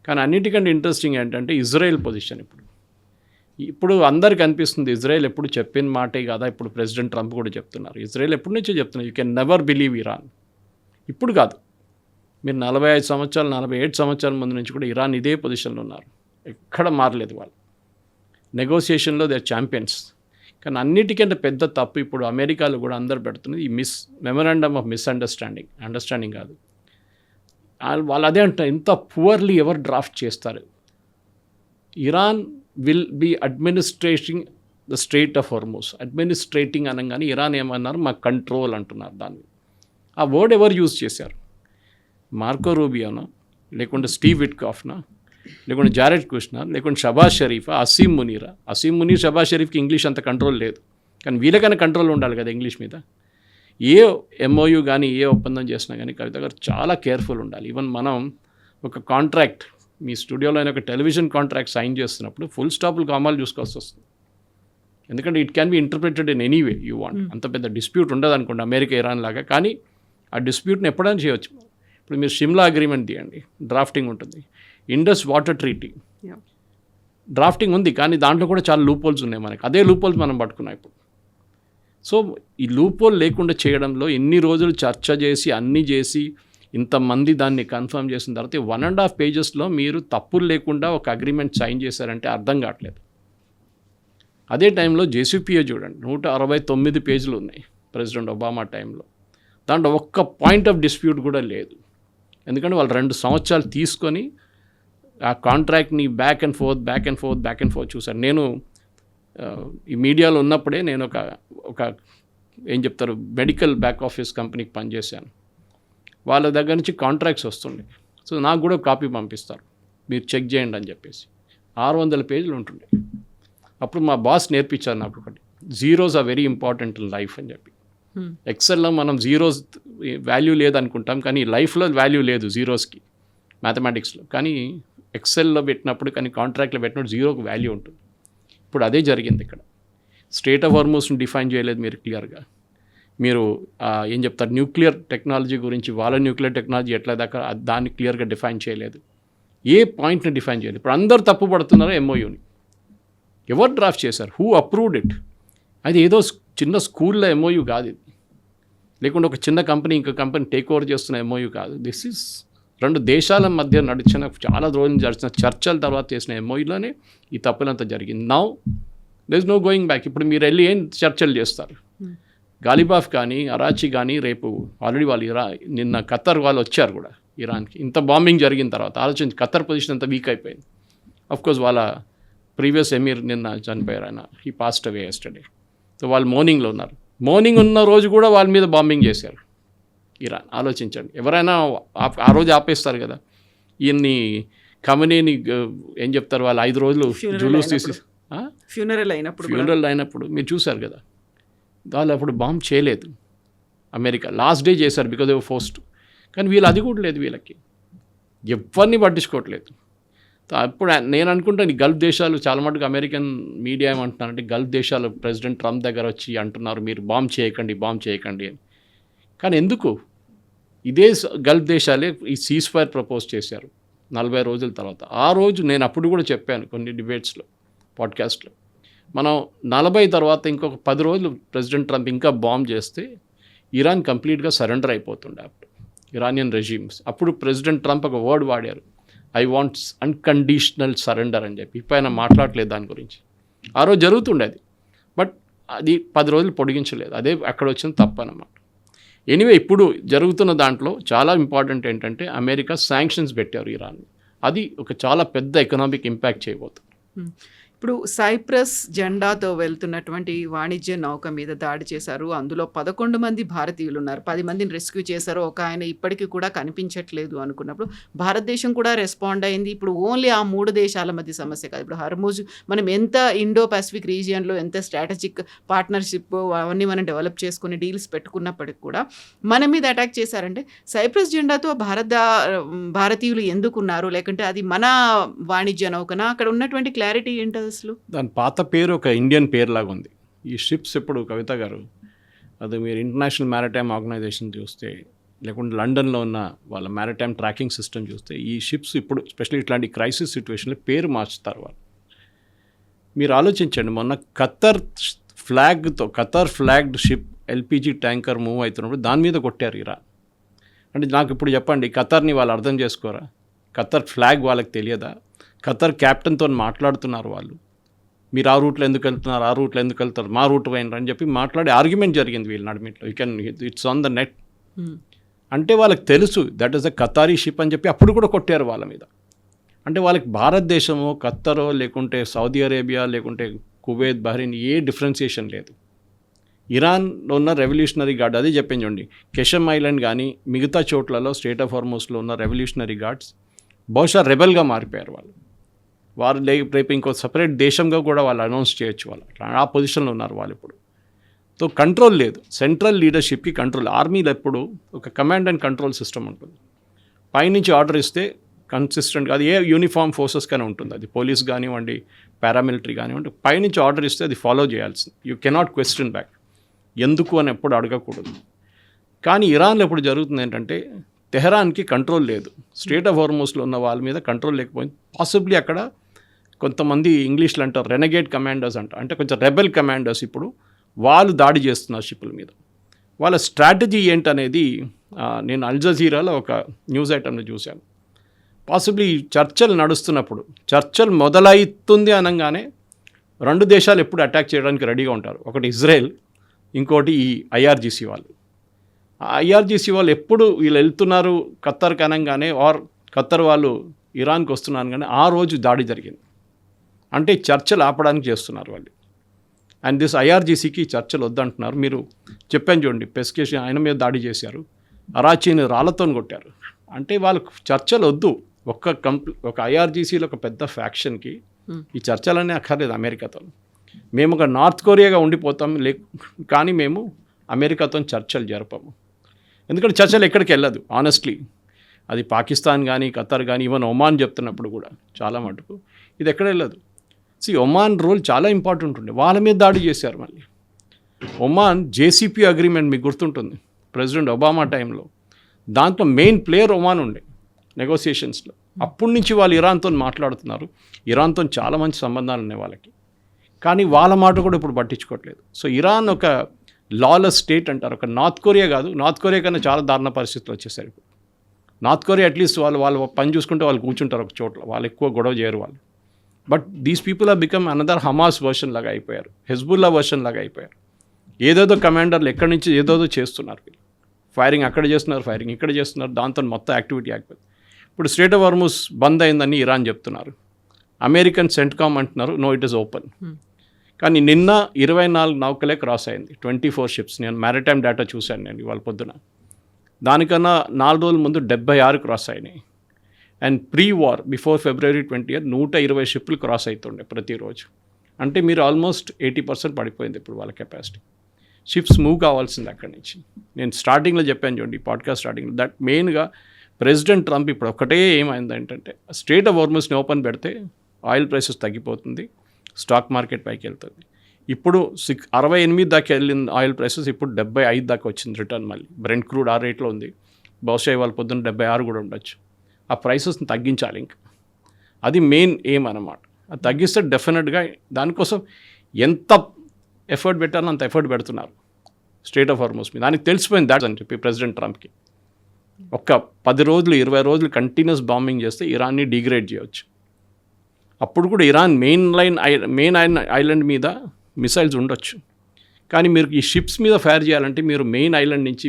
కానీ అన్నిటికంటే ఇంట్రెస్టింగ్ ఏంటంటే ఇజ్రాయెల్ పొజిషన్. ఇప్పుడు అందరికీ అనిపిస్తుంది ఇజ్రాయెల్ ఎప్పుడు చెప్పిన మాటే కదా, ఇప్పుడు ప్రెసిడెంట్ ట్రంప్ కూడా చెప్తున్నారు. ఇజ్రాయెల్ ఎప్పటి నుంచో చెప్తున్నారు, you can never believe Iran. ఇప్పుడు కాదు, మీరు 45 సంవత్సరాలు 47 సంవత్సరాల ముందు నుంచి కూడా ఇరాన్ ఇదే పొజిషన్లో ఉన్నారు, ఎక్కడ మారలేదు వాళ్ళు. నెగోసియేషన్లో దే ఆర్ ఛాంపియన్స్. కానీ అన్నిటికంటే పెద్ద తప్పు ఇప్పుడు అమెరికాలో కూడా అందరు పెడుతున్నది ఈ మెమరాండమ్ ఆఫ్ అండర్స్టాండింగ్ కాదు. వాళ్ళు అదే అంటారు, ఇంత పువర్లీ ఎవరు డ్రాఫ్ట్ చేస్తారు. Iran will be administrating the strait of Hormuz. Administrating అనగానే ఇరాన్ ఏమన్నారు, మా కంట్రోల్ అంటున్నారు. దాన్ని ఆ వర్డ్ ఎవరు యూజ్ చేశారు? మార్కో రూబియోనా, లేకుంటే స్టీవ్ విట్కాఫ్నా, లేకుంటే జారెడ్ కుష్నర్, లేకుంటే షబాజ్ షరీఫా, అసీం మునీర్ షబాజ్ షరీఫ్కి ఇంగ్లీష్ అంత కంట్రోల్ లేదు, కానీ వీళ్ళకైనా కంట్రోల్ ఉండాలి కదా ఇంగ్లీష్ మీద. ఏ ఎంఓయూ కానీ ఏ ఒప్పందం చేసినా కానీ కవిత గారు చాలా కేర్ఫుల్ ఉండాలి. ఈవెన్ మనం ఒక కాంట్రాక్ట్, మీ స్టూడియోలో అయినా ఒక టెలివిజన్ కాంట్రాక్ట్ సైన్ చేస్తున్నప్పుడు ఫుల్ స్టాపులు కామాలు చూసుకోవాల్సి వస్తుంది. ఎందుకంటే it can be interpreted in any way you want. అంత పెద్ద డిస్ప్యూట్ ఉండదు అనుకోండి అమెరికా ఇరాన్ లాగా, కానీ ఆ డిస్ప్యూట్ని ఎప్పుడైనా చేయవచ్చు. ఇప్పుడు మీరు షిమ్లా అగ్రిమెంట్ తీయండి, డ్రాఫ్టింగ్ ఉంటుంది. ఇండస్ వాటర్ ట్రీటీ డ్రాఫ్టింగ్ ఉంది, కానీ దాంట్లో కూడా చాలా లూపోల్స్ ఉన్నాయి మనకి. అదే లూపోల్స్ మనం పట్టుకున్నాం ఇప్పుడు. సో ఈ లూపోల్ లేకుండా చేయడంలో ఎన్ని రోజులు చర్చ చేసి అన్నీ చేసి ఇంతమంది దాన్ని కన్ఫర్మ్ చేసిన తర్వాత 1.5 పేజెస్లో మీరు తప్పులు లేకుండా ఒక అగ్రిమెంట్ సైన్ చేశారంటే అర్థం కావట్లేదు. అదే టైంలో జేసీపీఏ చూడండి, 169 పేజీలు ఉన్నాయి ప్రెసిడెంట్ ఒబామా టైంలో. దాంట్లో ఒక్క పాయింట్ ఆఫ్ డిస్ప్యూట్ కూడా లేదు. ఎందుకంటే వాళ్ళు 2 సంవత్సరాలు తీసుకొని ఆ కాంట్రాక్ట్ని బ్యాక్ అండ్ ఫోర్త్ చూశాను. నేను ఈ మీడియాలో ఉన్నప్పుడే నేను ఒక ఏం చెప్తారు మెడికల్ బ్యాక్ ఆఫీస్ కంపెనీకి పనిచేశాను. వాళ్ళ దగ్గర నుంచి కాంట్రాక్ట్స్ వస్తుండే. సో నాకు కూడా కాపీ పంపిస్తారు, మీరు చెక్ చేయండి అని చెప్పేసి. 600 పేజీలు ఉంటుండే. అప్పుడు మా బాస్ నేర్పించారు నాకు ఒకటి, zeros are very important in life అని చెప్పి. ఎక్సెల్లో మనం జీరోస్ వాల్యూ లేదనుకుంటాం, కానీ లైఫ్లో వాల్యూ లేదు జీరోస్కి, మ్యాథమెటిక్స్లో. కానీ ఎక్సెల్లో పెట్టినప్పుడు కానీ కాంట్రాక్ట్లో పెట్టినప్పుడు జీరోకి వాల్యూ ఉంటుంది. ఇప్పుడు అదే జరిగింది ఇక్కడ. స్టేట్ ఆఫ్ హార్మోస్ని డిఫైన్ చేయలేదు మీరు క్లియర్గా. మీరు ఏం చెప్తారు, న్యూక్లియర్ టెక్నాలజీ గురించి, వాళ్ళ న్యూక్లియర్ టెక్నాలజీ ఎట్లా దాకా దాన్ని క్లియర్గా డిఫైన్ చేయలేదు. ఏ పాయింట్ని డిఫైన్ చేయలేదు. ఇప్పుడు అందరు తప్పు పడుతున్నారు ఎంఓయూని. ఎవరు డ్రాఫ్ట్ చేశారు? Who approved it? అది ఏదో చిన్న స్కూల్లో ఎంఓయూ కాదు ఇది, లేకుంటే ఒక చిన్న కంపెనీ ఇంకో కంపెనీ టేక్ ఓవర్ చేస్తున్న ఎంఓయూ కాదు. దిస్ ఈజ్ 2 దేశాల మధ్య నడిచిన చాలా రోజులు జరిచిన చర్చల తర్వాత చేసిన ఎంఓయూలోనే ఈ తప్పులంతా జరిగింది. Now there is no going back. ఇప్పుడు మీరు వెళ్ళి ఏం చర్చలు చేస్తారు? గాలిబాఫ్ కానీ అరాచి కానీ రేపు ఆల్రెడీ వాళ్ళు నిన్న ఖత్తర్ వాళ్ళు వచ్చారు కూడా ఇరాన్కి. ఇంత బాంబింగ్ జరిగిన తర్వాత ఆలోచించి ఖత్తర్ పొజిషన్ అంత వీక్ అయిపోయింది. అఫ్కోర్స్ వాళ్ళ ప్రీవియస్ ఎమీర్ నిన్న చనిపోయారు, ఆయన he passed away yesterday. So వాళ్ళు మౌర్నింగ్లో ఉన్నారు. మార్నింగ్ ఉన్న రోజు కూడా వాళ్ళ మీద బాంబింగ్ చేశారు ఇరాన్. ఆలోచించండి, ఎవరైనా ఆ రోజు ఆపేస్తారు కదా. ఈయన్ని ఖమేనీని ఏం చెప్తారు, వాళ్ళు 5 రోజులు జులూస్ తీసి ఫ్యూనరల్ అయినప్పుడు మీరు చూశారు కదా, వాళ్ళు అప్పుడు బాంబ్ చేయలేదు. అమెరికా లాస్ట్ డే చేశారు బికాజ్ ఆఫ్ ఫోస్ట్. కానీ వీళ్ళు అది కూడా లేదు, వీళ్ళకి ఎవరిని పట్టించుకోవట్లేదు. అప్పుడు నేను అనుకుంటాను, ఈ గల్ఫ్ దేశాలు చాలా మటుకు అమెరికన్ మీడియా ఏమంటున్నారంటే, గల్ఫ్ దేశాలు ప్రెసిడెంట్ ట్రంప్ దగ్గర వచ్చి అంటున్నారు మీరు బాంబ్ చేయకండి అని. కానీ ఎందుకు? ఇదే గల్ఫ్ దేశాలే ఈ సీజ్ ఫైర్ ప్రపోజ్ చేశారు 40 రోజుల తర్వాత. ఆ రోజు నేను అప్పుడు కూడా చెప్పాను కొన్ని డిబేట్స్లో, పాడ్కాస్ట్లో, మనం 40 తర్వాత ఇంకొక 10 రోజులు ప్రెసిడెంట్ ట్రంప్ ఇంకా బాంబ్ చేస్తే ఇరాన్ కంప్లీట్గా సరెండర్ అయిపోతుండే అప్పుడు ఇరానియన్ రెజీమ్స్. అప్పుడు ప్రెసిడెంట్ ట్రంప్ ఒక వర్డ్ వాడారు, ఐ వాంట్స్ అన్కండిషనల్ సరెండర్ అని చెప్పి. ఇప్పుడు ఆయన మాట్లాడలేదు దాని గురించి. ఆ రోజు జరుగుతుండేది, బట్ అది 10 రోజులు పొడిగించలేదు. అదే అక్కడ వచ్చిన తప్పు అన్నమాట. ఎనీవే, ఇప్పుడు జరుగుతున్న దాంట్లో చాలా ఇంపార్టెంట్ ఏంటంటే అమెరికా శాంక్షన్స్ పెట్టారు ఇరాన్. అది ఒక చాలా పెద్ద ఎకనామిక్ ఇంపాక్ట్ చేయబోతుంది. ఇప్పుడు సైప్రస్ జెండాతో వెళ్తున్నటువంటి వాణిజ్య నౌక మీద దాడి చేశారు. అందులో 11 మంది భారతీయులు ఉన్నారు. 10 మందిని రెస్క్యూ చేశారు. ఒక ఆయన ఇప్పటికీ కూడా కనిపించట్లేదు అనుకున్నప్పుడు భారతదేశం కూడా రెస్పాండ్ అయింది. ఇప్పుడు ఓన్లీ ఆ 3 దేశాల మధ్య సమస్య కాదు. ఇప్పుడు హర్ముజ్ మనం ఎంత ఇండో పసిఫిక్ రీజియన్లో ఎంత స్ట్రాటజిక్ పార్ట్నర్షిప్ అవన్నీ మనం డెవలప్ చేసుకుని డీల్స్ పెట్టుకున్నప్పటికి కూడా మన మీద అటాక్ చేశారంటే సైప్రస్ జెండాతో భారతీయులు ఎందుకున్నారు? లేకుంటే అది మన వాణిజ్య నౌకనా? అక్కడ ఉన్నటువంటి క్లారిటీ ఏంటి? దాని పాత పేరు ఒక ఇండియన్ పేరు లాగా ఉంది. ఈ షిప్స్ ఇప్పుడు కవిత గారు, అది మీరు ఇంటర్నేషనల్ మ్యారిటైమ్ ఆర్గనైజేషన్ చూస్తే, లేకుంటే లండన్లో ఉన్న వాళ్ళ మ్యారిటైమ్ ట్రాకింగ్ సిస్టమ్ చూస్తే, ఈ షిప్స్ ఇప్పుడు స్పెషల్లీ ఇట్లాంటి క్రైసిస్ సిచ్యువేషన్లో పేరు మార్చుతారు వాళ్ళు. మీరు ఆలోచించండి, మొన్న Khattar flagged ship LPG tanker move అవుతున్నప్పుడు దాని మీద కొట్టారు ఇరాన్. అంటే నాకు ఇప్పుడు చెప్పండి, ఖత్తర్ని వాళ్ళు అర్థం చేసుకోరా? ఖత్తర్ ఫ్లాగ్ వాళ్ళకి తెలియదా? ఖత్తర్ క్యాప్టెన్తో మాట్లాడుతున్నారు వాళ్ళు, మీరు ఆ రూట్లో ఎందుకు వెళ్తున్నారు, మా రూట్ పోయినరు అని చెప్పి మాట్లాడి ఆర్గ్యుమెంట్ జరిగింది వీళ్ళ నడిమిట్లో. It's on the net. అంటే వాళ్ళకి తెలుసు that is the Qatari ship అని చెప్పి అప్పుడు కూడా కొట్టారు వాళ్ళ మీద. అంటే వాళ్ళకి భారతదేశమో ఖత్తరో లేకుంటే సౌదీ అరేబియా లేకుంటే కువైత్ బహ్రెయిన్ ఏ డిఫరెన్సియేషన్ లేదు. ఇరాన్లో ఉన్న రెవల్యూషనరీ గార్డ్, అదే చెప్పింది చూడండి, కెషమ్ ఐలాండ్ కానీ మిగతా చోట్లలో స్టేట్ ఆఫ్ హార్మోస్లో ఉన్న రెవల్యూషనరీ గార్డ్స్ బహుశా రెబెల్గా మారిపోయారు వారు రేపు ఇంకో సపరేట్ దేశంగా కూడా వాళ్ళు అనౌన్స్ చేయొచ్చు. వాళ్ళు ఆ పొజిషన్లో ఉన్నారు వాళ్ళు ఇప్పుడు. సో కంట్రోల్ లేదు, సెంట్రల్ లీడర్షిప్కి కంట్రోల్. ఆర్మీలో ఎప్పుడు ఒక కమాండ్ అండ్ కంట్రోల్ సిస్టమ్ ఉంటుంది. పైనుంచి ఆర్డర్ ఇస్తే కన్సిస్టెంట్గా, అది ఏ యూనిఫామ్ ఫోర్సెస్ కానీ ఉంటుంది, అది పోలీస్ కానివ్వండి పారామిలిటరీ కానివ్వండి, పైనుంచి ఆర్డర్ ఇస్తే అది ఫాలో చేయాల్సింది. యూ కెనాట్ క్వశ్చన్ బ్యాక్, ఎందుకు అని ఎప్పుడు అడగకూడదు. కానీ ఇరాన్లో ఎప్పుడు జరుగుతుంది ఏంటంటే, తెహరాన్కి కంట్రోల్ లేదు, స్టేట్ ఆఫ్ హార్మోస్లో ఉన్న వాళ్ళ మీద కంట్రోల్ లేకపోయింది. పాసిబ్లీ అక్కడ కొంతమంది ఇంగ్లీష్లో అంటారు రెనగేట్ కమాండర్స్ అంటే కొంచెం రెబెల్ కమాండర్స్ ఇప్పుడు వాళ్ళు దాడి చేస్తున్నారు షిప్పుల మీద. వాళ్ళ స్ట్రాటజీ ఏంటనేది నేను అల్ జజీరాలో ఒక న్యూస్ ఐటమ్ని చూశాను. పాసిబ్లీ చర్చలు నడుస్తున్నప్పుడు, చర్చలు మొదలవుతుంది అనగానే 2 దేశాలు ఎప్పుడు అటాక్ చేయడానికి రెడీగా ఉంటారు. ఒకటి ఇజ్రాయెల్, ఇంకోటి ఈ ఐఆర్జీసీ వాళ్ళు. ఐఆర్జీసీ వాళ్ళు ఎప్పుడు వీళ్ళు వెళ్తున్నారు ఖత్తర్కి అనగానే, ఖత్తర్ వాళ్ళు ఇరాన్కి వస్తున్నారు కానీ ఆ రోజు దాడి జరిగింది. అంటే చర్చలు ఆపడానికి చేస్తున్నారు వాళ్ళు. అండ్ దిస్ ఐఆర్జీసీకి చర్చలు వద్దంటున్నారు. మీరు చెప్పాను చూడండి, పెస్కేషన్ ఆయన మీద దాడి చేశారు, అరాచీని రాళ్లతో కొట్టారు. అంటే వాళ్ళకు చర్చలు వద్దు. ఒక ఐఆర్జీసీలో ఒక పెద్ద ఫ్యాక్షన్కి ఈ చర్చలన్నీ అక్కర్లేదు అమెరికాతో. మేము ఒక నార్త్ కొరియాగా ఉండిపోతాం, కానీ మేము అమెరికాతో చర్చలు జరపము. ఎందుకంటే చర్చలు ఎక్కడికి వెళ్ళదు ఆనెస్ట్లీ. అది పాకిస్తాన్ కానీ ఖతర్ కానీ ఈవెన్ ఒమాన్ చెప్తున్నప్పుడు కూడా చాలా మటుకు ఇది ఎక్కడ వెళ్ళదు. ఒమాన్ రోల్ చాలా ఇంపార్టెంట్ ఉండే, వాళ్ళ మీద దాడి చేశారు. మళ్ళీ ఒమాన్ జేసీపీ అగ్రిమెంట్ మీకు గుర్తుంటుంది ప్రెసిడెంట్ ఒబామా టైంలో, దాంట్లో మెయిన్ ప్లేయర్ ఒమాన్ ఉండే నెగోసియేషన్స్లో. అప్పటి నుంచి వాళ్ళు ఇరాన్తో మాట్లాడుతున్నారు, ఇరాన్తో చాలా మంచి సంబంధాలు ఉన్నాయి వాళ్ళకి, కానీ వాళ్ళ మాట కూడా ఇప్పుడు పట్టించుకోవట్లేదు. ఇరాన్ ఒక లాలెస్ స్టేట్ అంటారు, ఒక నార్త్ కొరియా కాదు, నార్త్ కొరియా కన్నా చాలా దారుణ పరిస్థితులు వచ్చేసారు ఇప్పుడు. నార్త్ కొరియా అట్లీస్ట్ వాళ్ళు పని చూసుకుంటే వాళ్ళు కూర్చుంటారు ఒక చోట్ల, వాళ్ళు ఎక్కువ గొడవ చేయరు వాళ్ళు. But these people are become another Hamas version లాగా అయిపోయారు, హెజ్బుల్లా వర్షన్ లాగా అయిపోయారు. ఏదేదో కమాండర్లు ఎక్కడి నుంచి ఏదోదో చేస్తున్నారు, ఫైరింగ్ అక్కడ చేస్తున్నారు, ఫైరింగ్ ఇక్కడ చేస్తున్నారు, దాంతో మొత్తం యాక్టివిటీ ఆగిపోయింది. ఇప్పుడు స్ట్రైట్ ఆఫ్ హార్మజ్ బంద్ అయిందని ఇరాన్ చెప్తున్నారు, అమెరికన్ సెంట్కామ్ అంటున్నారు నో ఇట్ ఈస్ ఓపెన్. కానీ నిన్న 24 నౌకలే క్రాస్ అయింది, 24 షిప్స్. నేను మ్యారిటైమ్ డేటా చూశాను నేను ఇవాళ పొద్దున. దానికన్నా 4 రోజుల ముందు 76 క్రాస్ అయినాయి. And pre war before February 20 120 షిప్లు క్రాస్ అవుతుండే ప్రతిరోజు. అంటే మీరు ఆల్మోస్ట్ 80% పడిపోయింది ఇప్పుడు వాళ్ళ కెపాసిటీ. షిప్స్ మూవ్ కావాల్సింది అక్కడి నుంచి. నేను స్టార్టింగ్లో చెప్పాను చూడండి, పాడ్కాస్ట్ స్టార్టింగ్లో, దట్ మెయిన్గా ప్రెసిడెంట్ ట్రంప్ ఇప్పుడు ఒకటే ఏమైంది ఏంటంటే స్ట్రైట్ ఆఫ్ హార్మజ్ని ఓపెన్ పెడితే ఆయిల్ ప్రైసెస్ తగ్గిపోతుంది, స్టాక్ మార్కెట్ పైకి వెళ్తుంది. ఇప్పుడు 68 దాకా వెళ్ళిన ఆయిల్ ప్రైసెస్ ఇప్పుడు 75 దాకా వచ్చింది రిటర్న్. మళ్ళీ బ్రెంట్ క్రూడ్ ఆ రేట్లో ఉంది, బహుశా ఇవాళ పొద్దున్న 76 కూడా ఉండొచ్చు. ఆ ప్రైసెస్ని తగ్గించాలి ఇంకా, అది మెయిన్ ఎయిమ్ అన్నమాట. అది తగ్గిస్తే డెఫినెట్గా దానికోసం ఎంత ఎఫర్ట్ పెట్టాలో అంత ఎఫర్ట్ పెడుతున్నారు స్ట్రైట్ ఆఫ్ హార్మజ్ మీద. దానికి తెలిసిపోయింది దాట్ అని చెప్పి ప్రెసిడెంట్ ట్రంప్కి. ఒక్క 10 రోజులు 20 రోజులు కంటిన్యూస్ బాంబింగ్ చేస్తే ఇరాన్ని డిగ్రేడ్ చేయవచ్చు. అప్పుడు కూడా ఇరాన్ మెయిన్ ఐలాండ్ మీద మిసైల్స్ ఉండొచ్చు, కానీ మీరు ఈ షిప్స్ మీద ఫైర్ చేయాలంటే మీరు మెయిన్ ఐలాండ్ నుంచి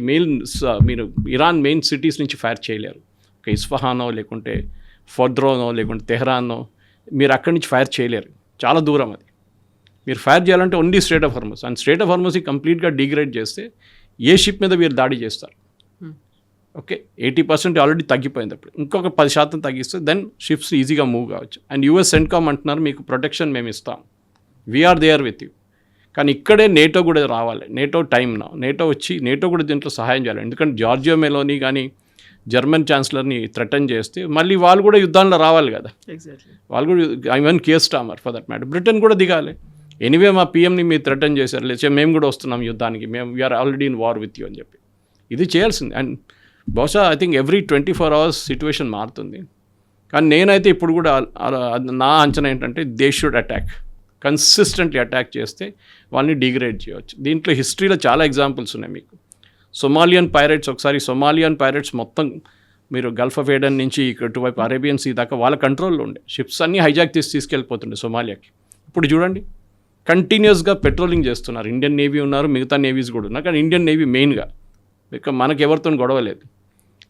మీరు ఇరాన్ మెయిన్ సిటీస్ నుంచి ఫైర్ చేయలేరు. ఒక ఇస్ఫహానో లేకుంటే ఫోర్ద్రోనో లేకుంటే తెహ్రానో మీరు అక్కడి నుంచి ఫైర్ చేయలేరు, చాలా దూరం అది. మీరు ఫైర్ చేయాలంటే only strait of Hormuz. And strait of హార్మజ్ని కంప్లీట్గా డిగ్రేడ్ చేస్తే ఏ షిప్ మీద మీరు దాడి చేస్తారు? ఓకే, 80% ఆల్రెడీ తగ్గిపోయింది. అప్పుడు ఇంకొక 10% తగ్గిస్తే దెన్ షిప్స్ ఈజీగా మూవ్ కావచ్చు. అండ్ యూఎస్ సెంట్కామ్ అంటున్నారు మీకు ప్రొటెక్షన్ మేము ఇస్తాం, వీఆర్ దేర్ విత్ యూ. కానీ ఇక్కడే నేటో కూడా రావాలి, నేటో నేటో వచ్చి నేటో కూడా దీంట్లో సహాయం చేయాలి. ఎందుకంటే జార్జియా మెలోని కానీ జర్మన్ ఛాన్సలర్ని థ్రెటన్ చేస్తే మళ్ళీ వాళ్ళు కూడా యుద్ధాల్లో రావాలి కదా. వాళ్ళు కూడా even care stammer for that matter Britain కూడా దిగాలి. ఎనీవే మా పిఎంని మీరు థ్రెటన్ చేశారు, లేకపోతే మేము కూడా వస్తున్నాం యుద్ధానికి, we're already in war with you అని చెప్పి ఇది చేయాల్సింది. అండ్ బహుశా I think every 24 hours situation మారుతుంది. కానీ నేనైతే ఇప్పుడు కూడా నా అంచనా ఏంటంటే they should attack, consistently attack చేస్తే వాళ్ళని డిగ్రేడ్ చేయవచ్చు. దీంట్లో హిస్టరీలో చాలా ఎగ్జాంపుల్స్ ఉన్నాయి మీకు. సొమాలియన్ పైరేట్స్, ఒకసారి సొమాలియన్ పైరేట్స్ మొత్తం మీరు గల్ఫ్ ఆఫ్ ఏడెన్ నుంచి ఇటువైపు అరేబియన్ సీ దాకా వాళ్ళ కంట్రోల్లో ఉండే షిప్స్ అన్నీ హైజాక్ తీసుకెళ్ళిపోతుండే సొమాలియాకి. ఇప్పుడు చూడండి కంటిన్యూస్గా పెట్రోలింగ్ చేస్తున్నారు. ఇండియన్ నేవీ ఉన్నారు, మిగతా నేవీస్ కూడా ఉన్నారు, కానీ ఇండియన్ నేవీ మెయిన్గా, బికాజ్ మనకు ఎవరితో గొడవ లేదు.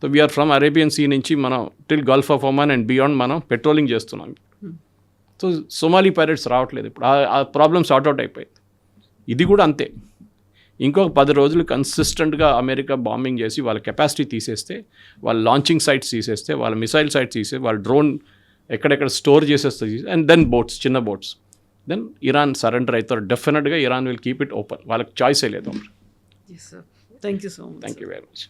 So we're from Arabian Sea నుంచి మనం till Gulf of Oman and beyond మనం పెట్రోలింగ్ చేస్తున్నాం. సో సొమాలీ పైరేట్స్ రావట్లేదు ఇప్పుడు, ఆ ప్రాబ్లమ్ సార్ట్అవుట్ అయిపోయింది. ఇది కూడా అంతే. ఇంకొక 10 రోజులు కన్సిస్టెంట్గా అమెరికా బాంబింగ్ చేసి వాళ్ళ కెపాసిటీ తీసేస్తే, వాళ్ళ లాంచింగ్ సైట్స్ తీసేస్తే, వాళ్ళ మిసైల్ సైట్స్ తీసేస్తే, వాళ్ళ డ్రోన్ ఎక్కడెక్కడ స్టోర్ చేసేస్తే, అండ్ దెన్ బోట్స్, చిన్న బోట్స్, దెన్ ఇరాన్ సరెండర్ అవుతారు. డెఫినెట్గా Iran will keep it open, వాళ్ళకి చాయిసే లేదు. Thank you so much. Thank you very much.